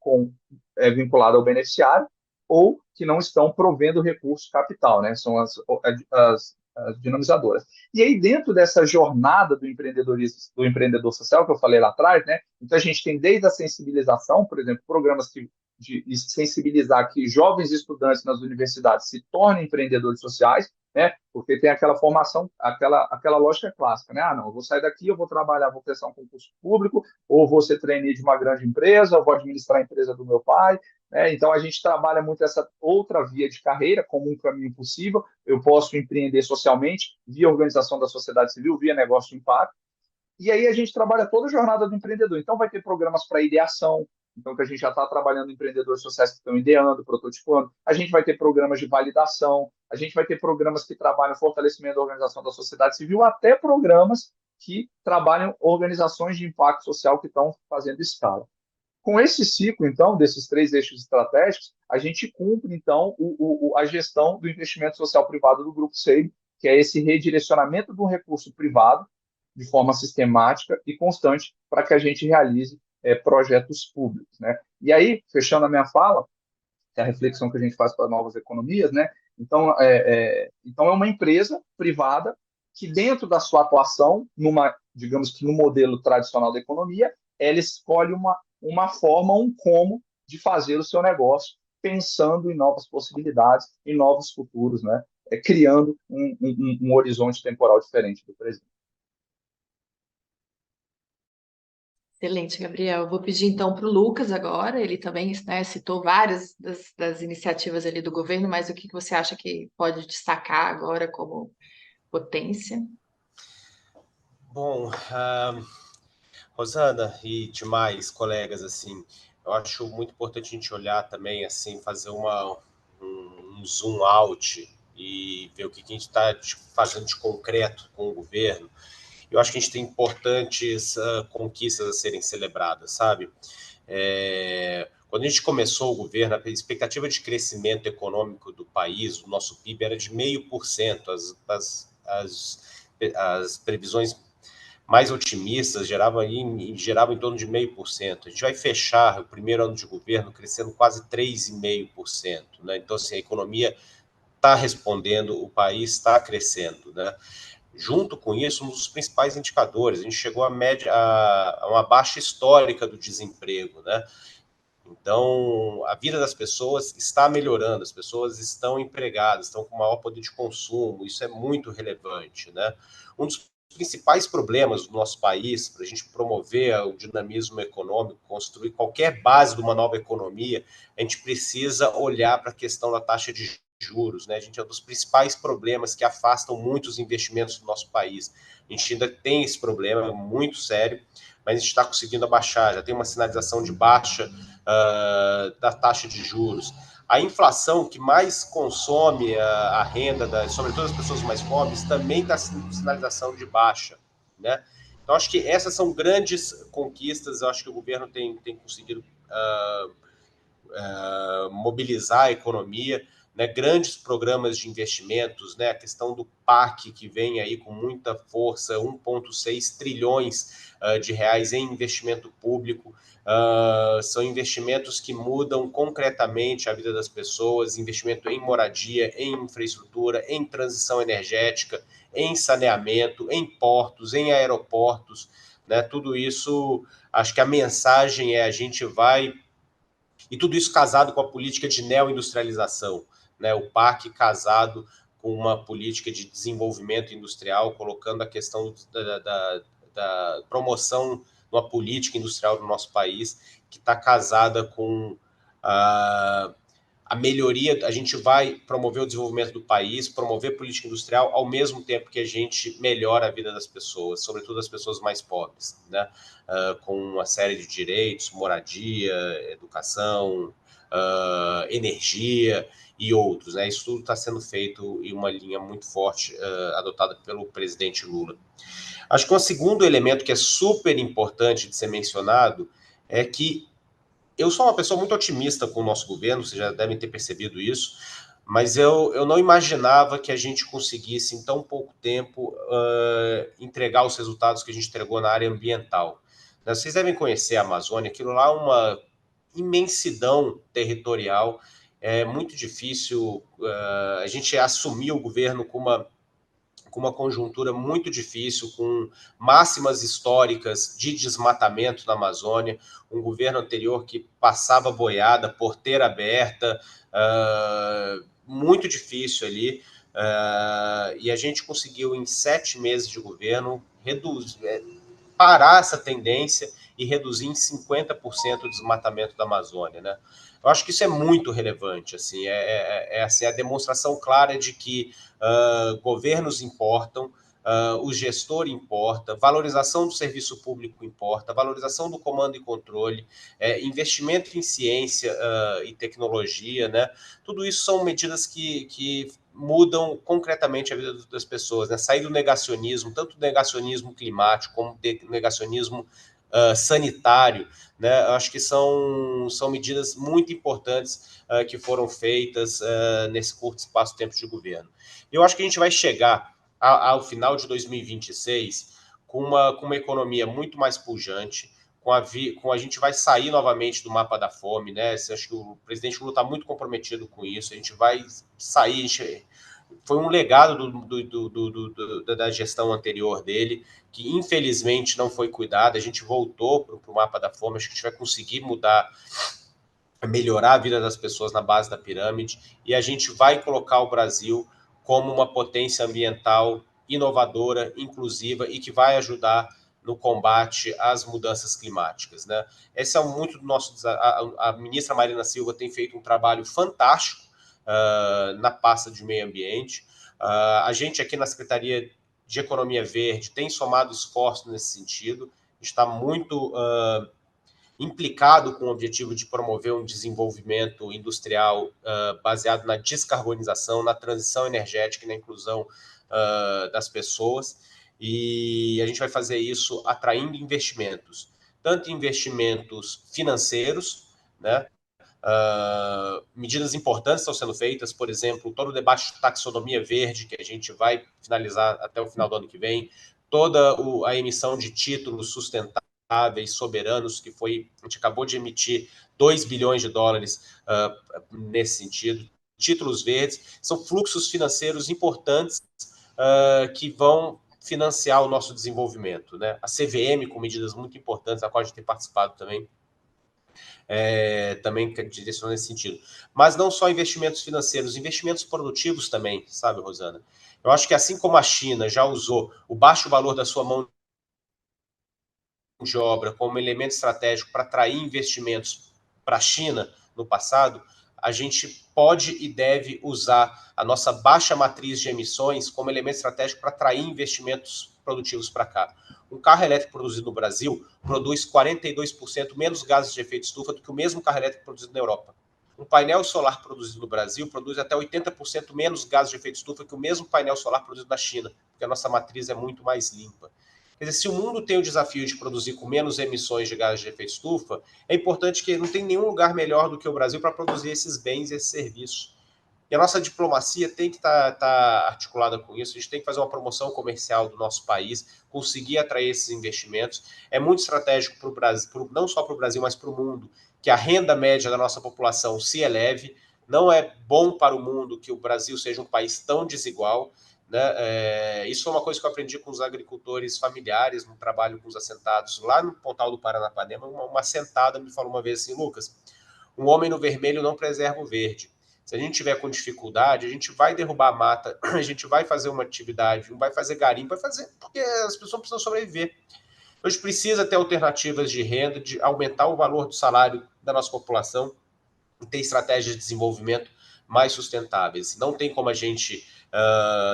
vinculadas ao beneficiário, ou que não estão provendo recurso capital, né? São as dinamizadoras. E aí, dentro dessa jornada do empreendedorismo, do empreendedor social, que eu falei lá atrás, né? Então, a gente tem desde a sensibilização, por exemplo, programas de sensibilizar que jovens estudantes nas universidades se tornem empreendedores sociais, né? Porque tem aquela formação, aquela lógica clássica, né? Não, eu vou sair daqui, eu vou trabalhar, vou prestar um concurso público, ou vou ser trainee de uma grande empresa, ou vou administrar a empresa do meu pai, né? Então, a gente trabalha muito essa outra via de carreira como um caminho possível. Eu posso empreender socialmente via organização da sociedade civil, via negócio de impacto. E aí a gente trabalha toda a jornada do empreendedor. Então, vai ter programas para ideação, então que a gente já está trabalhando empreendedores sociais que estão ideando, prototipando. A gente vai ter programas de validação, a gente vai ter programas que trabalham fortalecimento da organização da sociedade civil, até programas que trabalham organizações de impacto social que estão fazendo escala. com esse ciclo, então, desses 3 eixos estratégicos, a gente cumpre, então, a gestão do investimento social privado do Grupo SEIB, que é esse redirecionamento do recurso privado de forma sistemática e constante para que a gente realize projetos públicos, né? E aí, fechando a minha fala, que é a reflexão que a gente faz para novas economias, né? Então, então é uma empresa privada que, dentro da sua atuação, digamos que no modelo tradicional da economia, ela escolhe uma forma, um como de fazer o seu negócio, pensando em novas possibilidades, em novos futuros, né? Criando um horizonte temporal diferente do presente. Excelente, Gabriel. Vou pedir então para o Lucas agora. Ele também, né, citou várias das iniciativas ali do governo, mas o que você acha que pode destacar agora como potência? Bom, Rosana e demais colegas, assim, eu acho muito importante a gente olhar também, assim, fazer um zoom out e ver o que a gente está fazendo de concreto com o governo. Eu acho que a gente tem importantes conquistas a serem celebradas, sabe? Quando a gente começou o governo, a expectativa de crescimento econômico do país, o nosso PIB, era de 0,5%. As previsões mais otimistas geravam em torno de 0,5%. A gente vai fechar o primeiro ano de governo crescendo quase 3,5%. Né? Então, assim, a economia está respondendo, o país está crescendo, né? Junto com isso, um dos principais indicadores, a gente chegou a uma baixa histórica do desemprego, né? Então, a vida das pessoas está melhorando, as pessoas estão empregadas, estão com maior poder de consumo, isso é muito relevante, né? Um dos principais problemas do nosso país, para a gente promover o dinamismo econômico, construir qualquer base de uma nova economia, a gente precisa olhar para a questão da taxa de juros, né? A gente é um dos principais problemas que afastam muitos investimentos do nosso país. A gente ainda tem esse problema muito sério, mas a gente está conseguindo abaixar, já tem uma sinalização de baixa da taxa de juros. A inflação que mais consome a renda, sobretudo das pessoas mais pobres, também está com sinalização de baixa, né? Então, acho que essas são grandes conquistas, eu acho que o governo tem conseguido mobilizar a economia, né, grandes programas de investimentos, né, a questão do PAC, que vem aí com muita força, 1,6 trilhões de reais em investimento público, são investimentos que mudam concretamente a vida das pessoas, investimento em moradia, em infraestrutura, em transição energética, em saneamento, em portos, em aeroportos, né, tudo isso, acho que a mensagem a gente vai... E tudo isso casado com a política de neoindustrialização, né? O PAC casado com uma política de desenvolvimento industrial, colocando a questão da promoção de uma política industrial do nosso país, que está casada com a melhoria. A gente vai promover o desenvolvimento do país, promover política industrial, ao mesmo tempo que a gente melhora a vida das pessoas, sobretudo das pessoas mais pobres, né? Com uma série de direitos, moradia, educação, energia e outros, né? Isso tudo está sendo feito em uma linha muito forte adotada pelo presidente Lula. Acho que um segundo elemento que é super importante de ser mencionado é que eu sou uma pessoa muito otimista com o nosso governo, vocês já devem ter percebido isso, mas eu não imaginava que a gente conseguisse, em tão pouco tempo, entregar os resultados que a gente entregou na área ambiental. Vocês devem conhecer a Amazônia, aquilo lá é uma imensidão territorial, é muito difícil a gente assumir o governo com uma conjuntura muito difícil, com máximas históricas de desmatamento na Amazônia, um governo anterior que passava boiada, porteira aberta, muito difícil ali, e a gente conseguiu, em 7 meses de governo, parar essa tendência e reduzir em 50% o desmatamento da Amazônia, né? Eu acho que isso é muito relevante, assim, assim, a demonstração clara de que governos importam, o gestor importa, valorização do serviço público importa, valorização do comando e controle, investimento em ciência e tecnologia, né? Tudo isso são medidas que mudam concretamente a vida das pessoas, né? Sair do negacionismo, tanto do negacionismo climático como do negacionismo sanitário, né? Eu acho que são medidas muito importantes que foram feitas nesse curto espaço de tempo de governo. Eu acho que a gente vai chegar ao final de 2026 com uma economia muito mais pujante, a gente vai sair novamente do mapa da fome, né? Acho que o presidente Lula está muito comprometido com isso. A gente vai sair. Foi um legado da gestão anterior dele, que infelizmente não foi cuidado. A gente voltou para o mapa da fome. Acho que a gente vai conseguir melhorar a vida das pessoas na base da pirâmide, e a gente vai colocar o Brasil como uma potência ambiental inovadora, inclusiva e que vai ajudar no combate às mudanças climáticas, né? Esse é muito do nosso... A ministra Marina Silva tem feito um trabalho fantástico na pasta de meio ambiente. A gente aqui na Secretaria de Economia Verde tem somado esforços nesse sentido, está muito implicado com o objetivo de promover um desenvolvimento industrial baseado na descarbonização, na transição energética e na inclusão das pessoas. E a gente vai fazer isso atraindo investimentos, tanto investimentos financeiros, né? Medidas importantes estão sendo feitas, por exemplo, todo o debate de taxonomia verde, que a gente vai finalizar até o final do ano que vem, toda a emissão de títulos sustentáveis, soberanos, que a gente acabou de emitir 2 bilhões de dólares nesse sentido. Títulos verdes são fluxos financeiros importantes que vão financiar o nosso desenvolvimento, né? A CVM, com medidas muito importantes, a qual a gente tem participado também, também direciona nesse sentido. Mas não só investimentos financeiros, investimentos produtivos também, sabe, Rosana? Eu acho que assim como a China já usou o baixo valor da sua mão de obra como elemento estratégico para atrair investimentos para a China no passado, a gente pode e deve usar a nossa baixa matriz de emissões como elemento estratégico para atrair investimentos produtivos para cá. Um carro elétrico produzido no Brasil produz 42% menos gases de efeito estufa do que o mesmo carro elétrico produzido na Europa. Um painel solar produzido no Brasil produz até 80% menos gases de efeito estufa que o mesmo painel solar produzido na China, porque a nossa matriz é muito mais limpa. Quer dizer, se o mundo tem o desafio de produzir com menos emissões de gases de efeito estufa, é importante que não tem nenhum lugar melhor do que o Brasil para produzir esses bens e esses serviços. E a nossa diplomacia tem que estar articulada com isso. A gente tem que fazer uma promoção comercial do nosso país, conseguir atrair esses investimentos. É muito estratégico para o Brasil, não só para o Brasil, mas para o mundo, que a renda média da nossa população se eleve. Não é bom para o mundo que o Brasil seja um país tão desigual, né? Isso foi uma coisa que eu aprendi com os agricultores familiares, no trabalho com os assentados lá no Pontal do Paranapanema. Uma assentada me falou uma vez assim: Lucas, um homem no vermelho não preserva o verde. Se a gente tiver com dificuldade, a gente vai derrubar a mata, a gente vai fazer uma atividade, vai fazer garimpo, vai fazer, porque as pessoas precisam sobreviver. A gente precisa ter alternativas de renda, de aumentar o valor do salário da nossa população e ter estratégias de desenvolvimento mais sustentáveis. Não tem como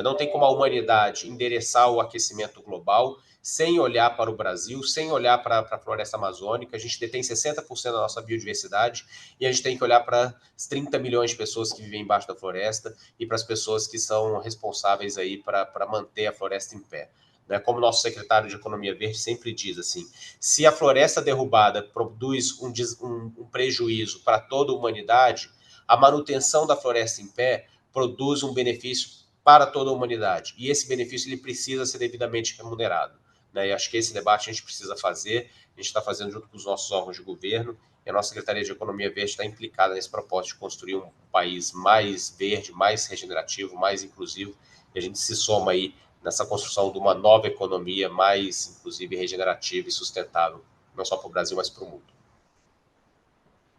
não tem como a humanidade endereçar o aquecimento global sem olhar para o Brasil, sem olhar para a floresta amazônica. A gente detém 60% da nossa biodiversidade e a gente tem que olhar para as 30 milhões de pessoas que vivem embaixo da floresta e para as pessoas que são responsáveis aí para manter a floresta em pé. Como o nosso secretário de Economia Verde sempre diz, assim, se a floresta derrubada produz um prejuízo para toda a humanidade, a manutenção da floresta em pé produz um benefício para toda a humanidade. E esse benefício ele precisa ser devidamente remunerado. E acho que esse debate a gente precisa fazer, a gente está fazendo junto com os nossos órgãos de governo, e a nossa Secretaria de Economia Verde está implicada nesse propósito de construir um país mais verde, mais regenerativo, mais inclusivo, e a gente se soma aí nessa construção de uma nova economia mais, inclusive, regenerativa e sustentável, não só para o Brasil, mas para o mundo.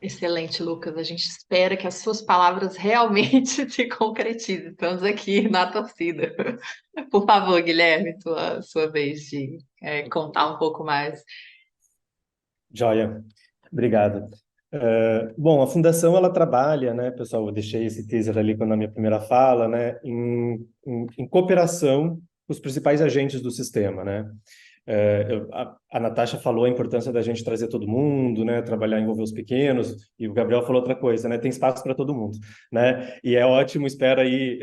Excelente, Lucas. A gente espera que as suas palavras realmente se concretizem. Estamos aqui na torcida. Por favor, Guilherme, sua vez de contar um pouco mais. Joia, obrigado. Bom, a Fundação, ela trabalha, né, pessoal, eu deixei esse teaser ali na minha primeira fala, né, em cooperação com os principais agentes do sistema, né. A Natasha falou a importância da gente trazer todo mundo, né, trabalhar, envolver os pequenos, e o Gabriel falou outra coisa, né, tem espaço para todo mundo, né, e é ótimo, espero aí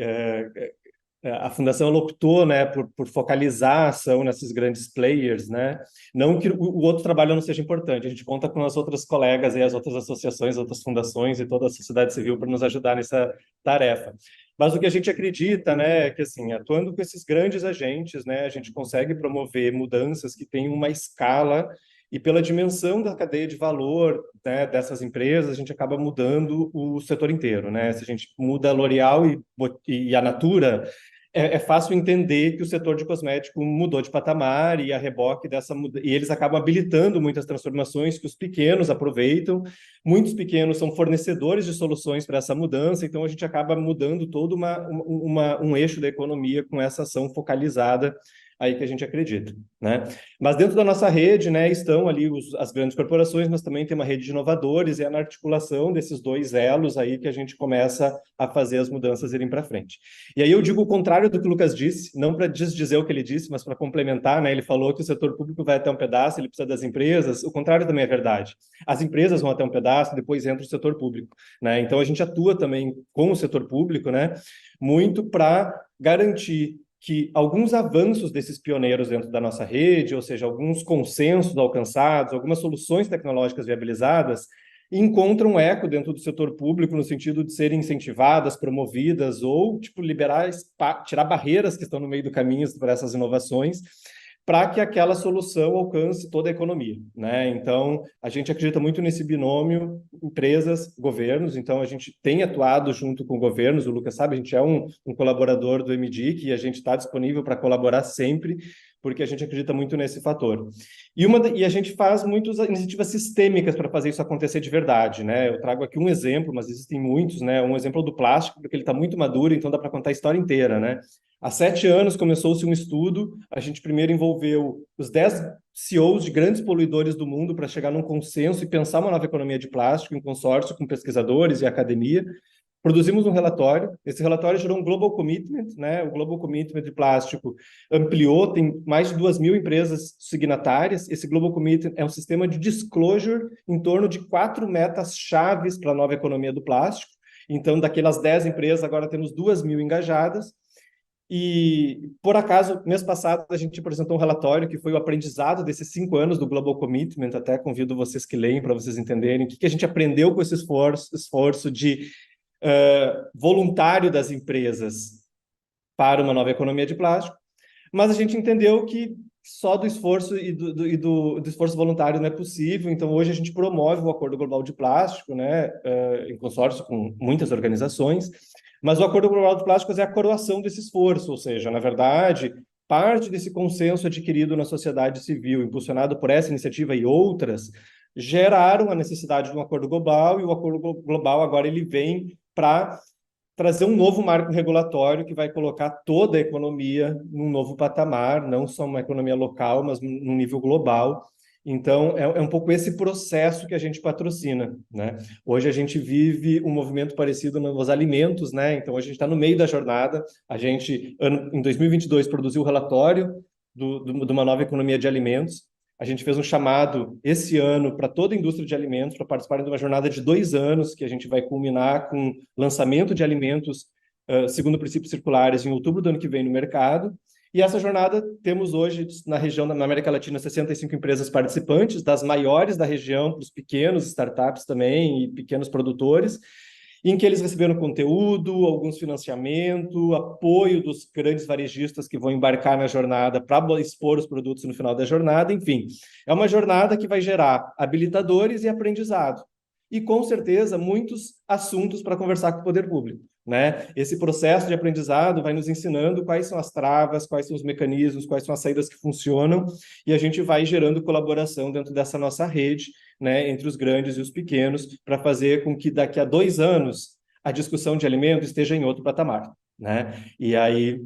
a Fundação ela optou, né, por focalizar a ação nesses grandes players, né? Não que o outro trabalho não seja importante, a gente conta com as outras colegas e as outras associações, outras fundações e toda a sociedade civil para nos ajudar nessa tarefa. Mas o que a gente acredita, né, é que assim, atuando com esses grandes agentes, né, a gente consegue promover mudanças que têm uma escala e pela dimensão da cadeia de valor, né, dessas empresas, a gente acaba mudando o setor inteiro, né? Se a gente muda a L'Oréal e a Natura, é fácil entender que o setor de cosmético mudou de patamar e a reboque dessa e eles acabam habilitando muitas transformações que os pequenos aproveitam. Muitos pequenos são fornecedores de soluções para essa mudança, então a gente acaba mudando todo um eixo da economia com essa ação focalizada aí que a gente acredita, né? Mas dentro da nossa rede, né, estão ali as grandes corporações, mas também tem uma rede de inovadores, e é na articulação desses dois elos aí que a gente começa a fazer as mudanças irem para frente. E aí eu digo o contrário do que o Lucas disse, não para desdizer o que ele disse, mas para complementar, né? Ele falou que o setor público vai até um pedaço, ele precisa das empresas, o contrário também é verdade. As empresas vão até um pedaço, depois entra o setor público, né? Então a gente atua também com o setor público, né, muito para garantir que alguns avanços desses pioneiros dentro da nossa rede, ou seja, alguns consensos alcançados, algumas soluções tecnológicas viabilizadas, encontram eco dentro do setor público no sentido de serem incentivadas, promovidas ou tipo liberar, tirar barreiras que estão no meio do caminho para essas inovações, para que aquela solução alcance toda a economia, né? Então, a gente acredita muito nesse binômio empresas, governos, então a gente tem atuado junto com governos, o Lucas sabe, a gente é um colaborador do MDIC e a gente está disponível para colaborar sempre, porque a gente acredita muito nesse fator. E a gente faz muitas iniciativas sistêmicas para fazer isso acontecer de verdade, né? Eu trago aqui um exemplo, mas existem muitos, né? Um exemplo do plástico, porque ele está muito maduro, então dá para contar a história inteira, né? Há 7 anos começou-se um estudo, a gente primeiro envolveu os 10 CEOs de grandes poluidores do mundo para chegar num consenso e pensar uma nova economia de plástico em consórcio com pesquisadores e academia. Produzimos um relatório, esse relatório gerou um Global Commitment, né? O Global Commitment de plástico ampliou, tem mais de 2.000 empresas signatárias. Esse Global Commitment é um sistema de disclosure em torno de 4 metas chaves para a nova economia do plástico. Então, daquelas 10 empresas, agora temos 2.000 engajadas. E, por acaso, mês passado, a gente apresentou um relatório que foi o aprendizado desses 5 anos do Global Commitment. Até convido vocês que leem para vocês entenderem o que a gente aprendeu com esse esforço de voluntário das empresas para uma nova economia de plástico. Mas a gente entendeu que só do esforço e do esforço voluntário não é possível. Então, hoje a gente promove o Acordo Global de Plástico, né, em consórcio com muitas organizações. Mas o Acordo Global de Plásticos é a coroação desse esforço, ou seja, na verdade, parte desse consenso adquirido na sociedade civil, impulsionado por essa iniciativa e outras, geraram a necessidade de um acordo global, e o acordo global agora ele vem para trazer um novo marco regulatório que vai colocar toda a economia num novo patamar, não só uma economia local, mas num nível global. Então, é um pouco esse processo que a gente patrocina, né? Hoje a gente vive um movimento parecido nos alimentos, né? Então, a gente está no meio da jornada. A gente, em 2022, produziu o relatório de uma nova economia de alimentos. A gente fez um chamado esse ano para toda a indústria de alimentos para participarem de uma jornada de 2 anos, que a gente vai culminar com lançamento de alimentos segundo princípios circulares em outubro do ano que vem no mercado. E essa jornada temos hoje na região, na América Latina, 65 empresas participantes, das maiores da região, para os pequenos startups também e pequenos produtores, em que eles receberam conteúdo, alguns financiamento, apoio dos grandes varejistas que vão embarcar na jornada para expor os produtos no final da jornada. Enfim, é uma jornada que vai gerar habilitadores e aprendizado. E, com certeza, muitos assuntos para conversar com o poder público, né? Esse processo de aprendizado vai nos ensinando quais são as travas, quais são os mecanismos, quais são as saídas que funcionam, e a gente vai gerando colaboração dentro dessa nossa rede, né, entre os grandes e os pequenos, para fazer com que daqui a 2 anos a discussão de alimento esteja em outro patamar, né? E aí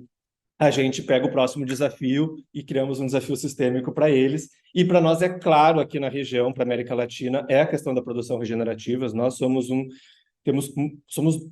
a gente pega o próximo desafio e criamos um desafio sistêmico para eles. E para nós, é claro, aqui na região, para a América Latina, é a questão da produção regenerativa. Nós somos somos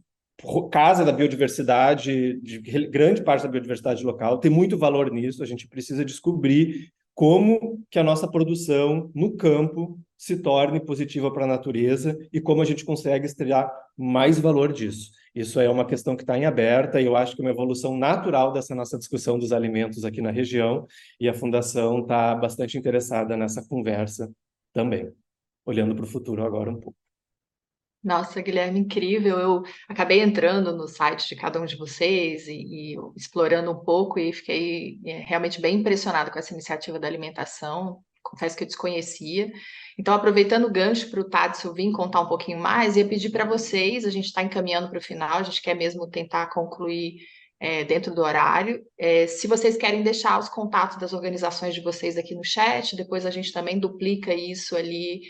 casa da biodiversidade, de grande parte da biodiversidade local, tem muito valor nisso. A gente precisa descobrir como que a nossa produção no campo se torne positiva para a natureza e como a gente consegue extrair mais valor disso. Isso é uma questão que está em aberta e eu acho que é uma evolução natural dessa nossa discussão dos alimentos aqui na região, e a Fundação está bastante interessada nessa conversa também, olhando para o futuro agora um pouco. Nossa, Guilherme, incrível. Eu acabei entrando no site de cada um de vocês e explorando um pouco e fiquei realmente bem impressionada com essa iniciativa da alimentação. Confesso que eu desconhecia. Então, aproveitando o gancho para o Tadson vir contar um pouquinho mais, ia pedir para vocês, a gente está encaminhando para o final, a gente quer mesmo tentar concluir dentro do horário. Se vocês querem deixar os contatos das organizações de vocês aqui no chat, depois a gente também duplica isso ali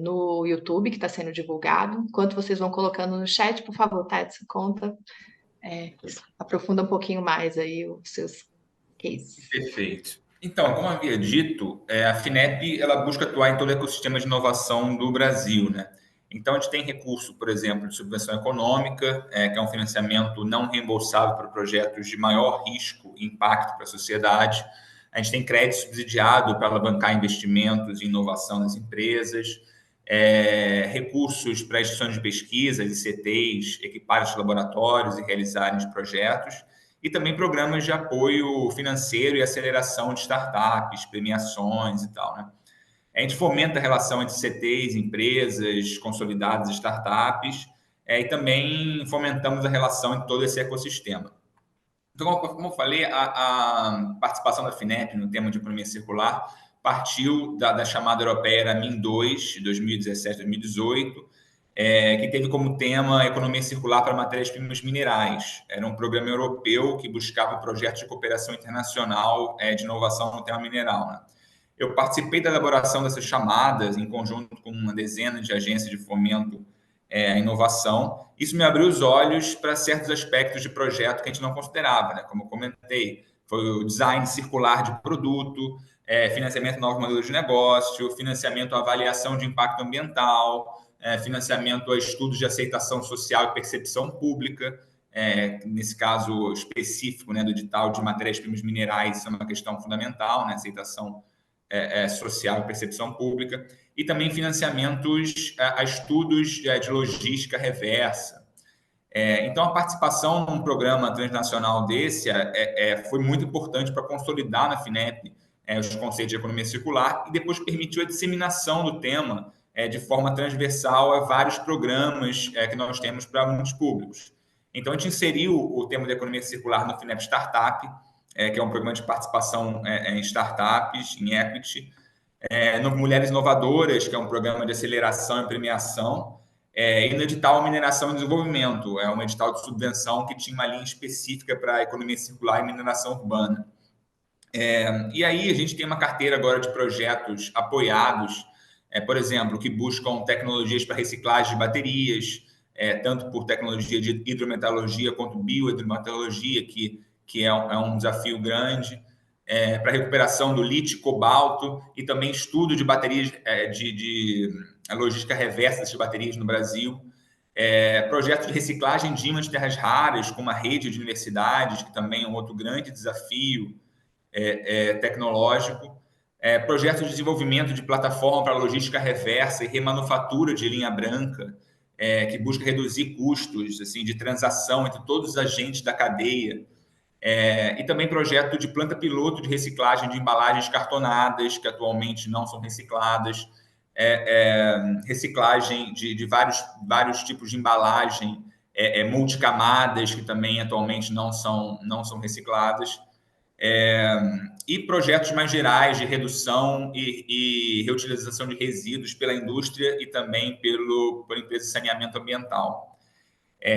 no YouTube, que está sendo divulgado. Enquanto vocês vão colocando no chat, por favor, Tadson, conta, aprofunda um pouquinho mais aí os seus cases. Perfeito. Então, como havia dito, a FINEP ela busca atuar em todo o ecossistema de inovação do Brasil, né? Então, a gente tem recurso, por exemplo, de subvenção econômica, que é um financiamento não reembolsável para projetos de maior risco e impacto para a sociedade. A gente tem crédito subsidiado para alavancar investimentos em inovação nas empresas, recursos para instituições de pesquisa, ICTs, equiparem os laboratórios e realizarem os projetos, e também programas de apoio financeiro e aceleração de startups, premiações e tal, né? A gente fomenta a relação entre CTs, empresas consolidadas e startups, e também fomentamos a relação em todo esse ecossistema. Então, como eu falei, a participação da FINEP no tema de economia circular partiu da chamada europeia MIN 2, de 2017-2018, que teve como tema economia circular para matérias-primas minerais. Era um programa europeu que buscava projetos de cooperação internacional de inovação no tema mineral, né? Eu participei da elaboração dessas chamadas em conjunto com uma dezena de agências de fomento à inovação. Isso me abriu os olhos para certos aspectos de projeto que a gente não considerava, né? Como eu comentei, foi o design circular de produto, financiamento de novos modelos de negócio, financiamento à avaliação de impacto ambiental, financiamento a estudos de aceitação social e percepção pública, nesse caso específico, né, do edital de matérias-primas minerais, isso é uma questão fundamental, né, aceitação social e percepção pública, e também financiamentos a estudos de logística reversa. Então, a participação num programa transnacional desse foi muito importante para consolidar na FINEP os conceitos de economia circular e depois permitiu a disseminação do tema de forma transversal a vários programas que nós temos para muitos públicos. Então, a gente inseriu o tema de economia circular no FINEP Startup, que é um programa de participação em startups, em equity, no Mulheres Inovadoras, que é um programa de aceleração e premiação, e no edital Mineração e Desenvolvimento, é um edital de subvenção que tinha uma linha específica para a economia circular e mineração urbana. E aí a gente tem uma carteira agora de projetos apoiados, por exemplo, que buscam tecnologias para reciclagem de baterias, tanto por tecnologia de hidrometalurgia quanto biohidrometalurgia, que é um desafio grande, para recuperação do lítio e cobalto, e também estudo de baterias, de logística reversa de baterias no Brasil, projetos de reciclagem de ímãs de terras raras, com uma rede de universidades, que também é um outro grande desafio tecnológico, projetos de desenvolvimento de plataforma para logística reversa e remanufatura de linha branca, que busca reduzir custos assim, de transação entre todos os agentes da cadeia, e também projeto de planta piloto de reciclagem de embalagens cartonadas, que atualmente não são recicladas, reciclagem de vários tipos de embalagem, multicamadas, que também atualmente não são recicladas, e projetos mais gerais de redução e reutilização de resíduos pela indústria e também por empresas de saneamento ambiental.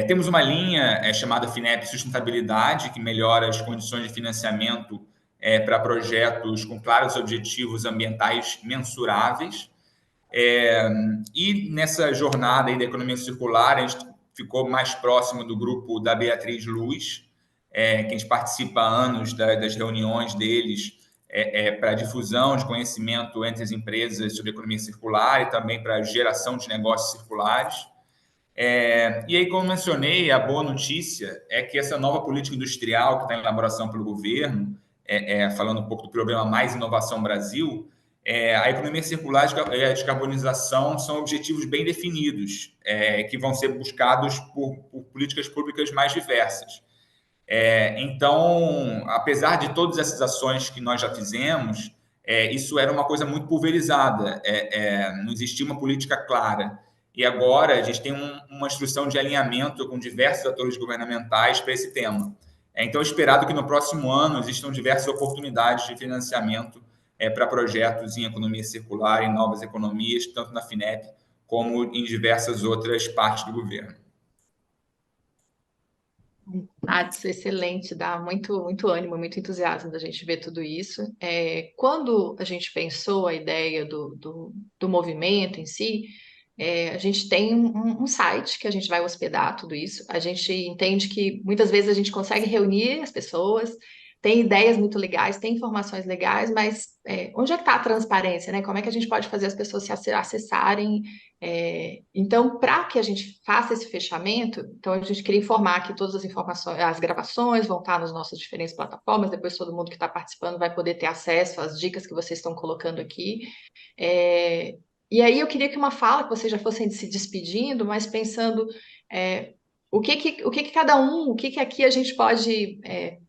Temos uma linha chamada FINEP Sustentabilidade, que melhora as condições de financiamento para projetos com claros objetivos ambientais mensuráveis. E nessa jornada aí da economia circular, a gente ficou mais próximo do grupo da Beatriz Luz, que a gente participa há anos das reuniões deles para difusão de conhecimento entre as empresas sobre economia circular e também para geração de negócios circulares. E aí, como mencionei, a boa notícia é que essa nova política industrial que está em elaboração pelo governo, falando um pouco do programa Mais Inovação Brasil, A economia circular e a descarbonização são objetivos bem definidos, que vão ser buscados por políticas públicas mais diversas. Então, apesar de todas essas ações que nós já fizemos, isso era uma coisa muito pulverizada, não existia uma política clara. E agora a gente tem uma instrução de alinhamento com diversos atores governamentais para esse tema. Então, é esperado que no próximo ano existam diversas oportunidades de financiamento para projetos em economia circular, em novas economias, tanto na FINEP como em diversas outras partes do governo. Adson, excelente, dá muito ânimo, muito entusiasmo da gente ver tudo isso. Quando a gente pensou a ideia do movimento em si, a gente tem um site que a gente vai hospedar tudo isso. A gente entende que muitas vezes a gente consegue reunir as pessoas, tem ideias muito legais, tem informações legais, mas onde é que está a transparência, né? Como é que a gente pode fazer as pessoas se acessarem? Então, para que a gente faça esse fechamento, então a gente queria informar que todas as informações, as gravações vão estar nas nossas diferentes plataformas, depois todo mundo que está participando vai poder ter acesso às dicas que vocês estão colocando aqui. E aí eu queria que uma fala, que vocês já fossem se despedindo, mas pensando o que cada um, o que aqui a gente pode,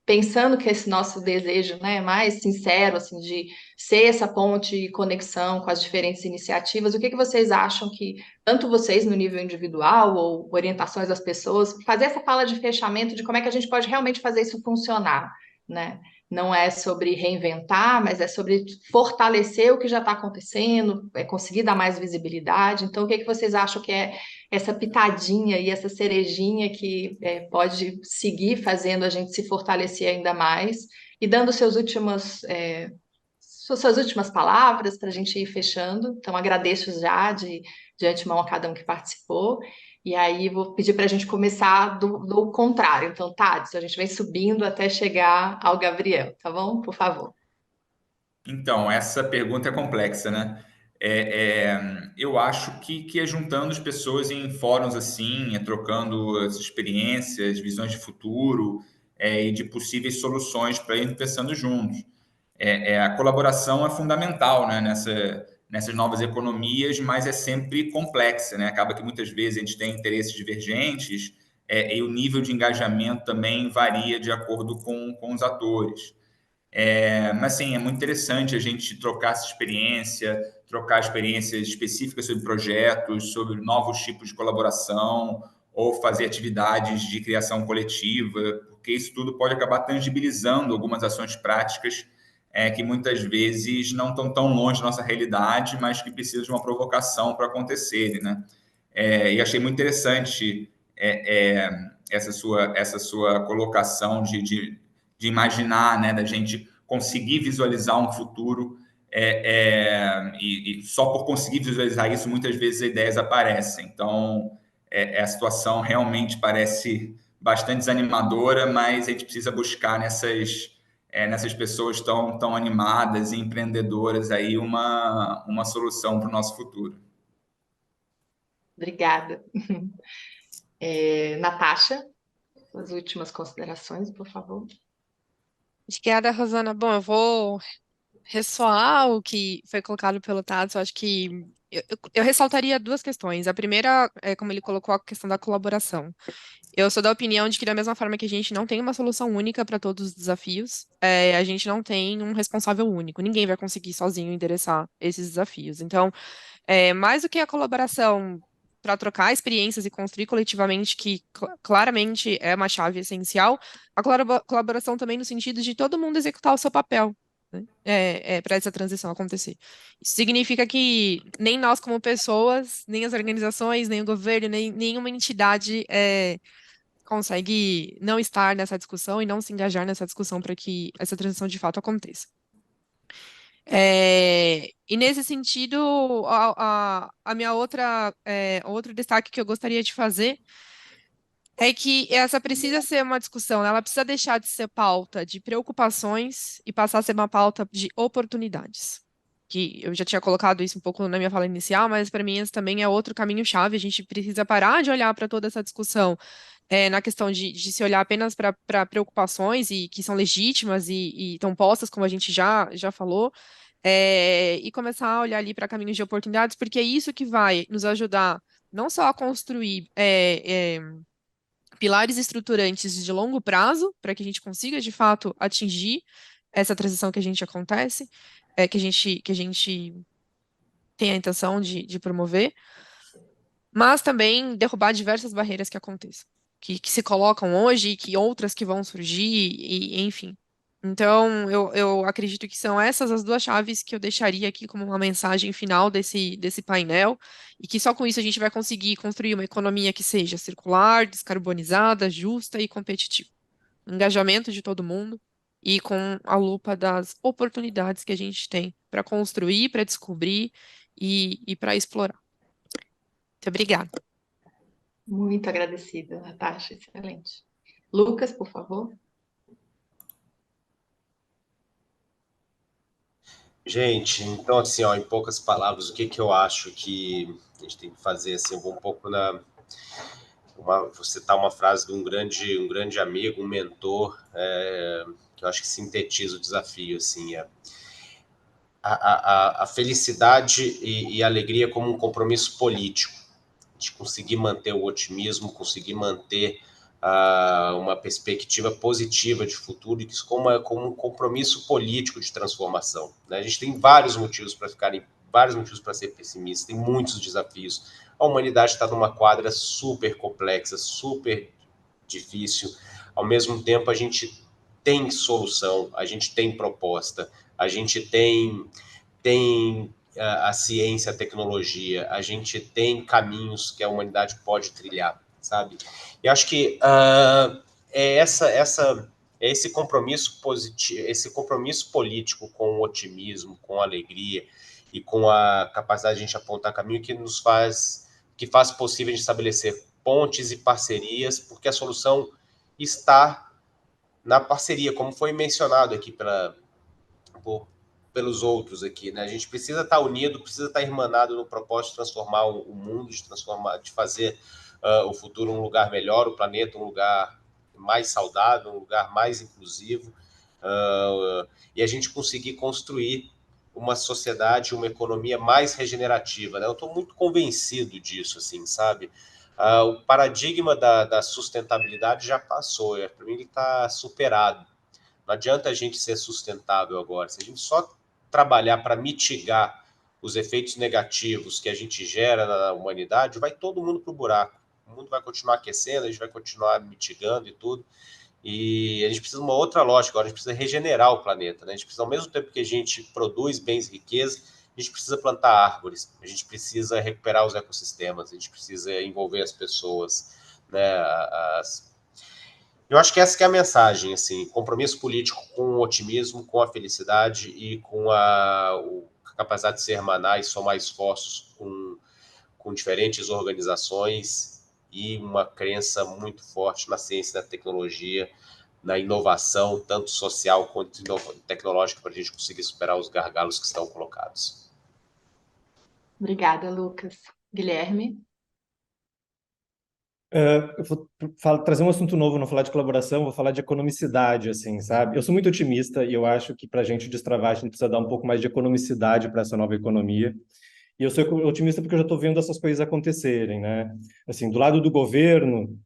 pensando que esse nosso desejo, né, mais sincero, assim, de ser essa ponte e conexão com as diferentes iniciativas, o que vocês acham que, tanto vocês no nível individual ou orientações das pessoas, fazer essa fala de fechamento de como é que a gente pode realmente fazer isso funcionar, né? Não é sobre reinventar, mas é sobre fortalecer o que já está acontecendo, conseguir dar mais visibilidade. Então, o que vocês acham que é essa pitadinha e essa cerejinha que pode seguir fazendo a gente se fortalecer ainda mais e dando suas últimas palavras para a gente ir fechando. Então, agradeço já de antemão a cada um que participou. E aí, vou pedir para a gente começar do contrário. Então, Thales, a gente vem subindo até chegar ao Gabriel, tá bom? Por favor. Então, essa pergunta é complexa, né? Eu acho que é juntando as pessoas em fóruns assim, trocando as experiências, visões de futuro e de possíveis soluções para ir pensando juntos. A colaboração é fundamental, né, nessas novas economias, mas é sempre complexa, né? Acaba que muitas vezes a gente tem interesses divergentes e o nível de engajamento também varia de acordo com os atores. Mas, sim, é muito interessante a gente trocar essa experiência, trocar experiências específicas sobre projetos, sobre novos tipos de colaboração, ou fazer atividades de criação coletiva, porque isso tudo pode acabar tangibilizando algumas ações práticas que muitas vezes não estão tão longe da nossa realidade, mas que precisam de uma provocação para acontecerem, né? E achei muito interessante essa sua colocação de imaginar, né, da gente conseguir visualizar um futuro e só por conseguir visualizar isso, muitas vezes as ideias aparecem. Então, a situação realmente parece bastante desanimadora, mas a gente precisa buscar nessas pessoas tão animadas e empreendedoras aí uma solução para o nosso futuro. Obrigada. Natasha, as últimas considerações, por favor. Obrigada, Rosana. Bom, eu vou ressoar o que foi colocado pelo Tato. Eu acho que eu ressaltaria duas questões. A primeira é como ele colocou a questão da colaboração. Eu sou da opinião de que, da mesma forma que a gente não tem uma solução única para todos os desafios, a gente não tem um responsável único. Ninguém vai conseguir sozinho endereçar esses desafios. Então, mais do que a colaboração para trocar experiências e construir coletivamente, que claramente é uma chave essencial, a colaboração também no sentido de todo mundo executar o seu papel, né? Para essa transição acontecer. Isso significa que nem nós, como pessoas, nem as organizações, nem o governo, nem nenhuma entidade consegue não estar nessa discussão e não se engajar nessa discussão para que essa transição de fato aconteça. E nesse sentido, a minha outro destaque que eu gostaria de fazer é que essa precisa ser uma discussão, ela precisa deixar de ser pauta de preocupações e passar a ser uma pauta de oportunidades. Que eu já tinha colocado isso um pouco na minha fala inicial, mas para mim esse também é outro caminho-chave. A gente precisa parar de olhar para toda essa discussão na questão de se olhar apenas para preocupações e que são legítimas e estão postas, como a gente já falou, e começar a olhar ali para caminhos de oportunidades, porque é isso que vai nos ajudar não só a construir pilares estruturantes de longo prazo, para que a gente consiga, de fato, atingir essa transição que a gente acontece, que a gente tem a intenção de promover, mas também derrubar diversas barreiras que aconteçam, que se colocam hoje e que outras que vão surgir, e, enfim. Então, eu acredito que são essas as duas chaves que eu deixaria aqui como uma mensagem final desse painel, e que só com isso a gente vai conseguir construir uma economia que seja circular, descarbonizada, justa e competitiva. Engajamento de todo mundo e com a lupa das oportunidades que a gente tem para construir, para descobrir e para explorar. Muito obrigada. Muito agradecida, Natasha, excelente. Lucas, por favor. Gente, então assim, ó, em poucas palavras, o que que eu acho que a gente tem que fazer, assim, eu vou um pouco vou citar uma frase de um grande amigo, um mentor, que eu acho que sintetiza o desafio, assim, a felicidade e a alegria como um compromisso político, de conseguir manter o otimismo, conseguir manter uma perspectiva positiva de futuro, e que isso como um compromisso político de transformação, né? A gente tem vários motivos para ser pessimista, tem muitos desafios. A humanidade está numa quadra super complexa, super difícil. Ao mesmo tempo, a gente tem solução, a gente tem proposta, a gente tem a ciência, a tecnologia, a gente tem caminhos que a humanidade pode trilhar, sabe? E acho que é esse compromisso positivo, esse compromisso político com o otimismo, com a alegria e com a capacidade de a gente apontar caminho que faz possível a gente estabelecer pontes e parcerias, porque a solução está na parceria, como foi mencionado aqui pelos outros aqui, né? A gente precisa estar unido, precisa estar irmanado no propósito de transformar o mundo, de fazer o futuro um lugar melhor, o planeta um lugar mais saudável, um lugar mais inclusivo, e a gente conseguir construir uma sociedade, uma economia mais regenerativa, né? Eu estou muito convencido disso, assim, sabe? O paradigma da sustentabilidade já passou, para mim ele está superado. Não adianta a gente ser sustentável agora. Se a gente só trabalhar para mitigar os efeitos negativos que a gente gera na humanidade, vai todo mundo para o buraco. O mundo vai continuar aquecendo, a gente vai continuar mitigando e tudo. E a gente precisa de uma outra lógica, agora a gente precisa regenerar o planeta, né? A gente precisa, ao mesmo tempo que a gente produz bens e riqueza, a gente precisa plantar árvores, a gente precisa recuperar os ecossistemas, a gente precisa envolver as pessoas, né? Eu acho que essa que é a mensagem, assim, compromisso político com o otimismo, com a felicidade e com a capacidade de se hermanar e somar esforços com diferentes organizações e uma crença muito forte na ciência e na tecnologia, na inovação, tanto social quanto tecnológica, para a gente conseguir superar os gargalos que estão colocados. Obrigada, Lucas. Guilherme? Eu vou trazer um assunto novo, não falar de colaboração, vou falar de economicidade, assim, sabe? Eu sou muito otimista e eu acho que para a gente destravar, a gente precisa dar um pouco mais de economicidade para essa nova economia. E eu sou otimista porque eu já estou vendo essas coisas acontecerem, né? Assim, do lado do governo,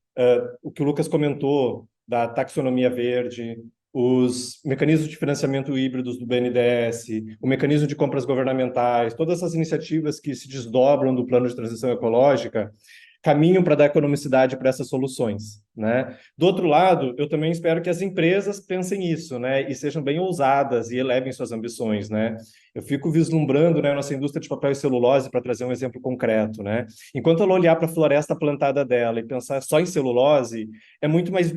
o que o Lucas comentou da taxonomia verde, os mecanismos de financiamento híbridos do BNDES, o mecanismo de compras governamentais, todas essas iniciativas que se desdobram do plano de transição ecológica, caminham para dar economicidade para essas soluções, né? Do outro lado, eu também espero que as empresas pensem isso, né? E sejam bem ousadas e elevem suas ambições, né? Eu fico vislumbrando, né, nossa indústria de papel e celulose, para trazer um exemplo concreto, né? Enquanto ela olhar para a floresta plantada dela e pensar só em celulose, é muito mais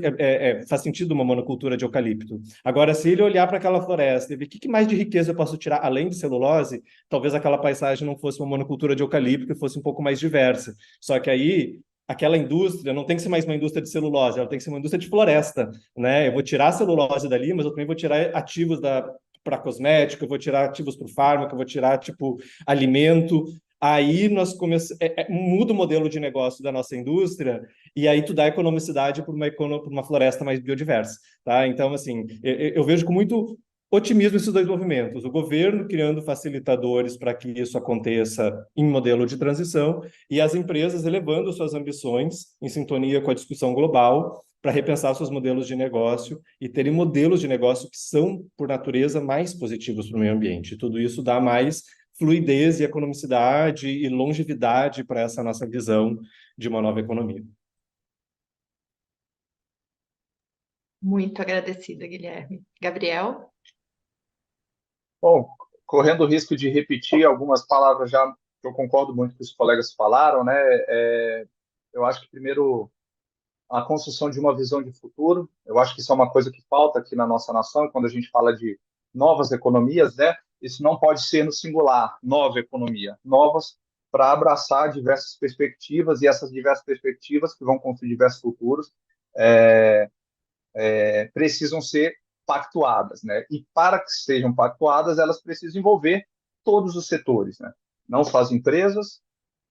faz sentido uma monocultura de eucalipto. Agora, se ele olhar para aquela floresta e ver o que mais de riqueza eu posso tirar além de celulose, talvez aquela paisagem não fosse uma monocultura de eucalipto, que fosse um pouco mais diversa. Só que aí aquela indústria não tem que ser mais uma indústria de celulose, ela tem que ser uma indústria de floresta, né? Eu vou tirar a celulose dali, mas eu também vou tirar ativos para cosmético, eu vou tirar ativos para o fármaco, eu vou tirar, tipo, alimento. Aí nós muda o modelo de negócio da nossa indústria e aí tu dá economicidade para uma floresta mais biodiversa, tá? Então, assim, eu vejo com muito otimismo esses dois movimentos. O governo criando facilitadores para que isso aconteça em modelo de transição e as empresas elevando suas ambições em sintonia com a discussão global para repensar seus modelos de negócio e terem modelos de negócio que são, por natureza, mais positivos para o meio ambiente. Tudo isso dá mais fluidez e economicidade e longevidade para essa nossa visão de uma nova economia. Muito agradecida, Guilherme. Gabriel? Bom, correndo o risco de repetir algumas palavras já que eu concordo muito com os colegas falaram, né? Eu acho que primeiro a construção de uma visão de futuro, eu acho que isso é uma coisa que falta aqui na nossa nação, quando a gente fala de novas economias, né? Isso não pode ser no singular, nova economia, novas para abraçar diversas perspectivas e essas diversas perspectivas que vão construir diversos futuros. É, precisam ser pactuadas, né? E para que sejam pactuadas, elas precisam envolver todos os setores, né? Não só as empresas,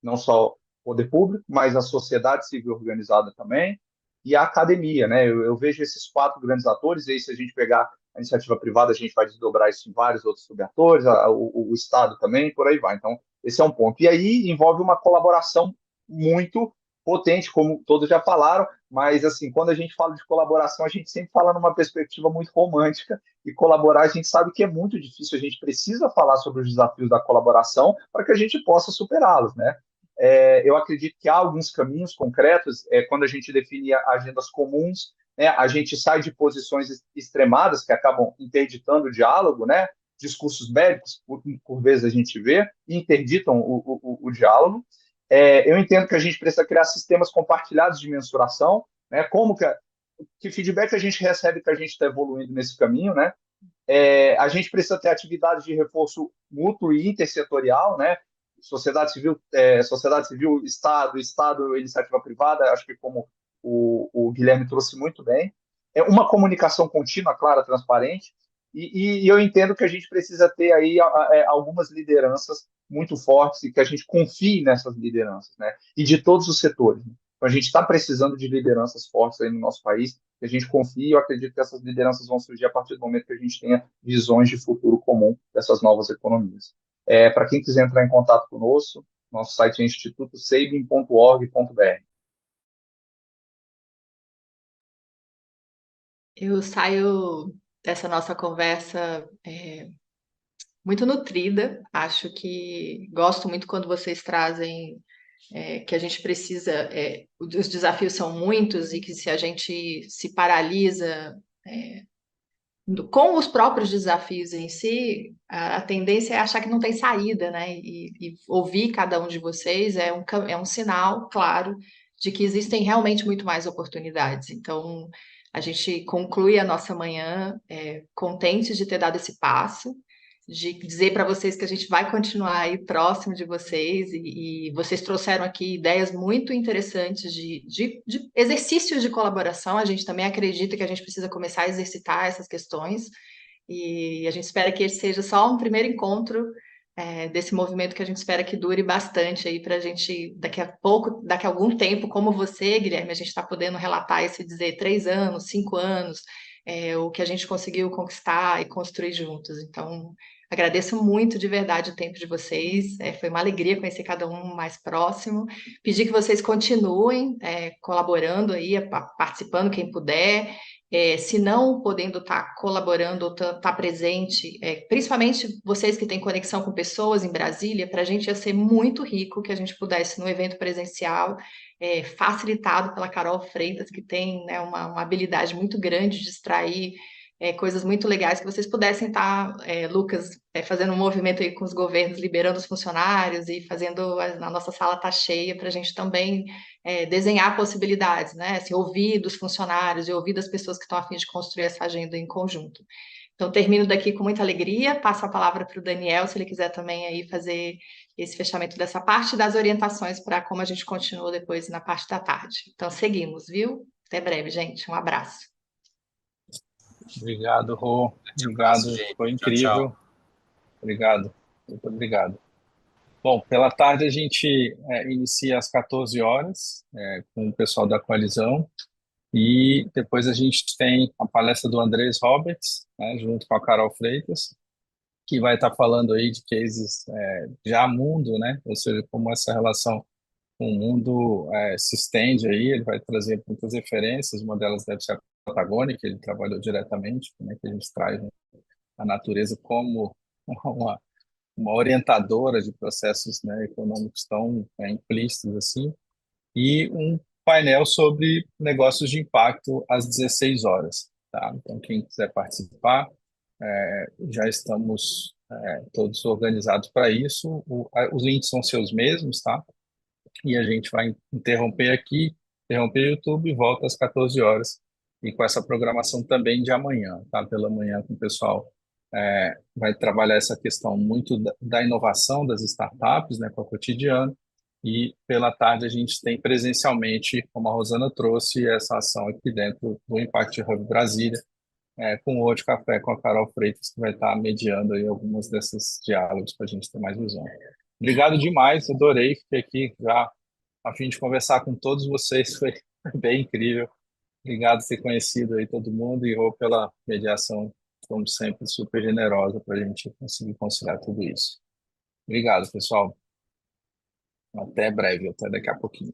não só o poder público, mas a sociedade civil organizada também e a academia, né? Eu vejo esses quatro grandes atores, e aí se a gente pegar a iniciativa privada, a gente vai desdobrar isso em vários outros subatores, o Estado também, por aí vai. Então, esse é um ponto. E aí envolve uma colaboração muito potente, como todos já falaram, mas assim, quando a gente fala de colaboração, a gente sempre fala numa perspectiva muito romântica, e colaborar a gente sabe que é muito difícil, a gente precisa falar sobre os desafios da colaboração para que a gente possa superá-los, né? Eu acredito que há alguns caminhos concretos, quando a gente define agendas comuns, né, a gente sai de posições extremadas que acabam interditando o diálogo, né, discursos bélicos, por vezes a gente vê, e interditam o diálogo. Eu entendo que a gente precisa criar sistemas compartilhados de mensuração, né, como que feedback a gente recebe que a gente está evoluindo nesse caminho, né? A gente precisa ter atividades de reforço mútuo e intersetorial, né? Sociedade civil, Estado, iniciativa privada, acho que como o Guilherme trouxe muito bem. É uma comunicação contínua, clara, transparente, e eu entendo que a gente precisa ter aí algumas lideranças muito fortes e que a gente confie nessas lideranças, né? E de todos os setores, né? Então, a gente está precisando de lideranças fortes aí no nosso país, que a gente confie, e eu acredito que essas lideranças vão surgir a partir do momento que a gente tenha visões de futuro comum dessas novas economias. Para quem quiser entrar em contato conosco, nosso site é institutosabin.org.br. Eu saio dessa nossa conversa muito nutrida. Acho que gosto muito quando vocês trazem que a gente precisa, os desafios são muitos e que se a gente se paralisa com os próprios desafios em si, a tendência é achar que não tem saída, né? E ouvir cada um de vocês é um sinal claro de que existem realmente muito mais oportunidades. Então, a gente conclui a nossa manhã contentes de ter dado esse passo, de dizer para vocês que a gente vai continuar aí próximo de vocês, e vocês trouxeram aqui ideias muito interessantes de exercícios de colaboração. A gente também acredita que a gente precisa começar a exercitar essas questões, e a gente espera que esse seja só um primeiro encontro desse movimento que a gente espera que dure bastante aí para a gente, daqui a pouco, daqui a algum tempo, como você, Guilherme, a gente está podendo relatar isso e dizer 3 anos, 5 anos, o que a gente conseguiu conquistar e construir juntos. Então, agradeço muito de verdade o tempo de vocês. Foi uma alegria conhecer cada um mais próximo. Pedir que vocês continuem colaborando aí, participando quem puder. Se não podendo estar colaborando ou estar presente, principalmente vocês que têm conexão com pessoas em Brasília, para a gente ia ser muito rico que a gente pudesse, no evento presencial, facilitado pela Carol Freitas, que tem, né, uma habilidade muito grande de extrair coisas muito legais, que vocês pudessem estar, Lucas, fazendo um movimento aí com os governos, liberando os funcionários e fazendo a nossa sala estar cheia para a gente também desenhar possibilidades, né? Assim, ouvir dos funcionários e ouvir das pessoas que estão a fim de construir essa agenda em conjunto. Então, termino daqui com muita alegria, passo a palavra para o Daniel, se ele quiser também aí fazer esse fechamento dessa parte, das orientações para como a gente continua depois na parte da tarde. Então, seguimos, viu? Até breve, gente. Um abraço. Obrigado, Rô. Abraço, Obrigado, gente. foi Tchau, incrível. tchau. Obrigado, muito obrigado. Bom, pela tarde a gente inicia às 14 horas com o pessoal da coalizão. E depois a gente tem a palestra do Andrés Roberts, né, junto com a Carol Freitas, que vai estar falando aí de cases já mundo, né? Ou seja, como essa relação com o mundo se estende aí. Ele vai trazer muitas referências, uma delas deve ser a Patagônia, que ele trabalhou diretamente, né? Que a gente traz, né, a natureza como uma, uma orientadora de processos, né, econômicos tão implícitos assim, e um painel sobre negócios de impacto às 16 horas, tá? Então, quem quiser participar, já estamos todos organizados para isso. Os links são seus mesmos, tá? E a gente vai interromper aqui, interromper o YouTube e volta às 14 horas. E com essa programação também de amanhã, tá? Pela manhã, com o pessoal vai trabalhar essa questão muito da inovação das startups, né, com o cotidiano. E pela tarde a gente tem presencialmente, como a Rosana trouxe, essa ação aqui dentro do Impact Hub Brasília, com o Outro Café, com a Carol Freitas, que vai estar mediando aí algumas desses diálogos para a gente ter mais visão. Obrigado demais, adorei, fiquei aqui já a fim de conversar com todos vocês, foi bem incrível. Obrigado por ter conhecido aí todo mundo e Rô pela mediação, como sempre, super generosa para a gente conseguir conciliar tudo isso. Obrigado, pessoal. Até breve, até daqui a pouquinho.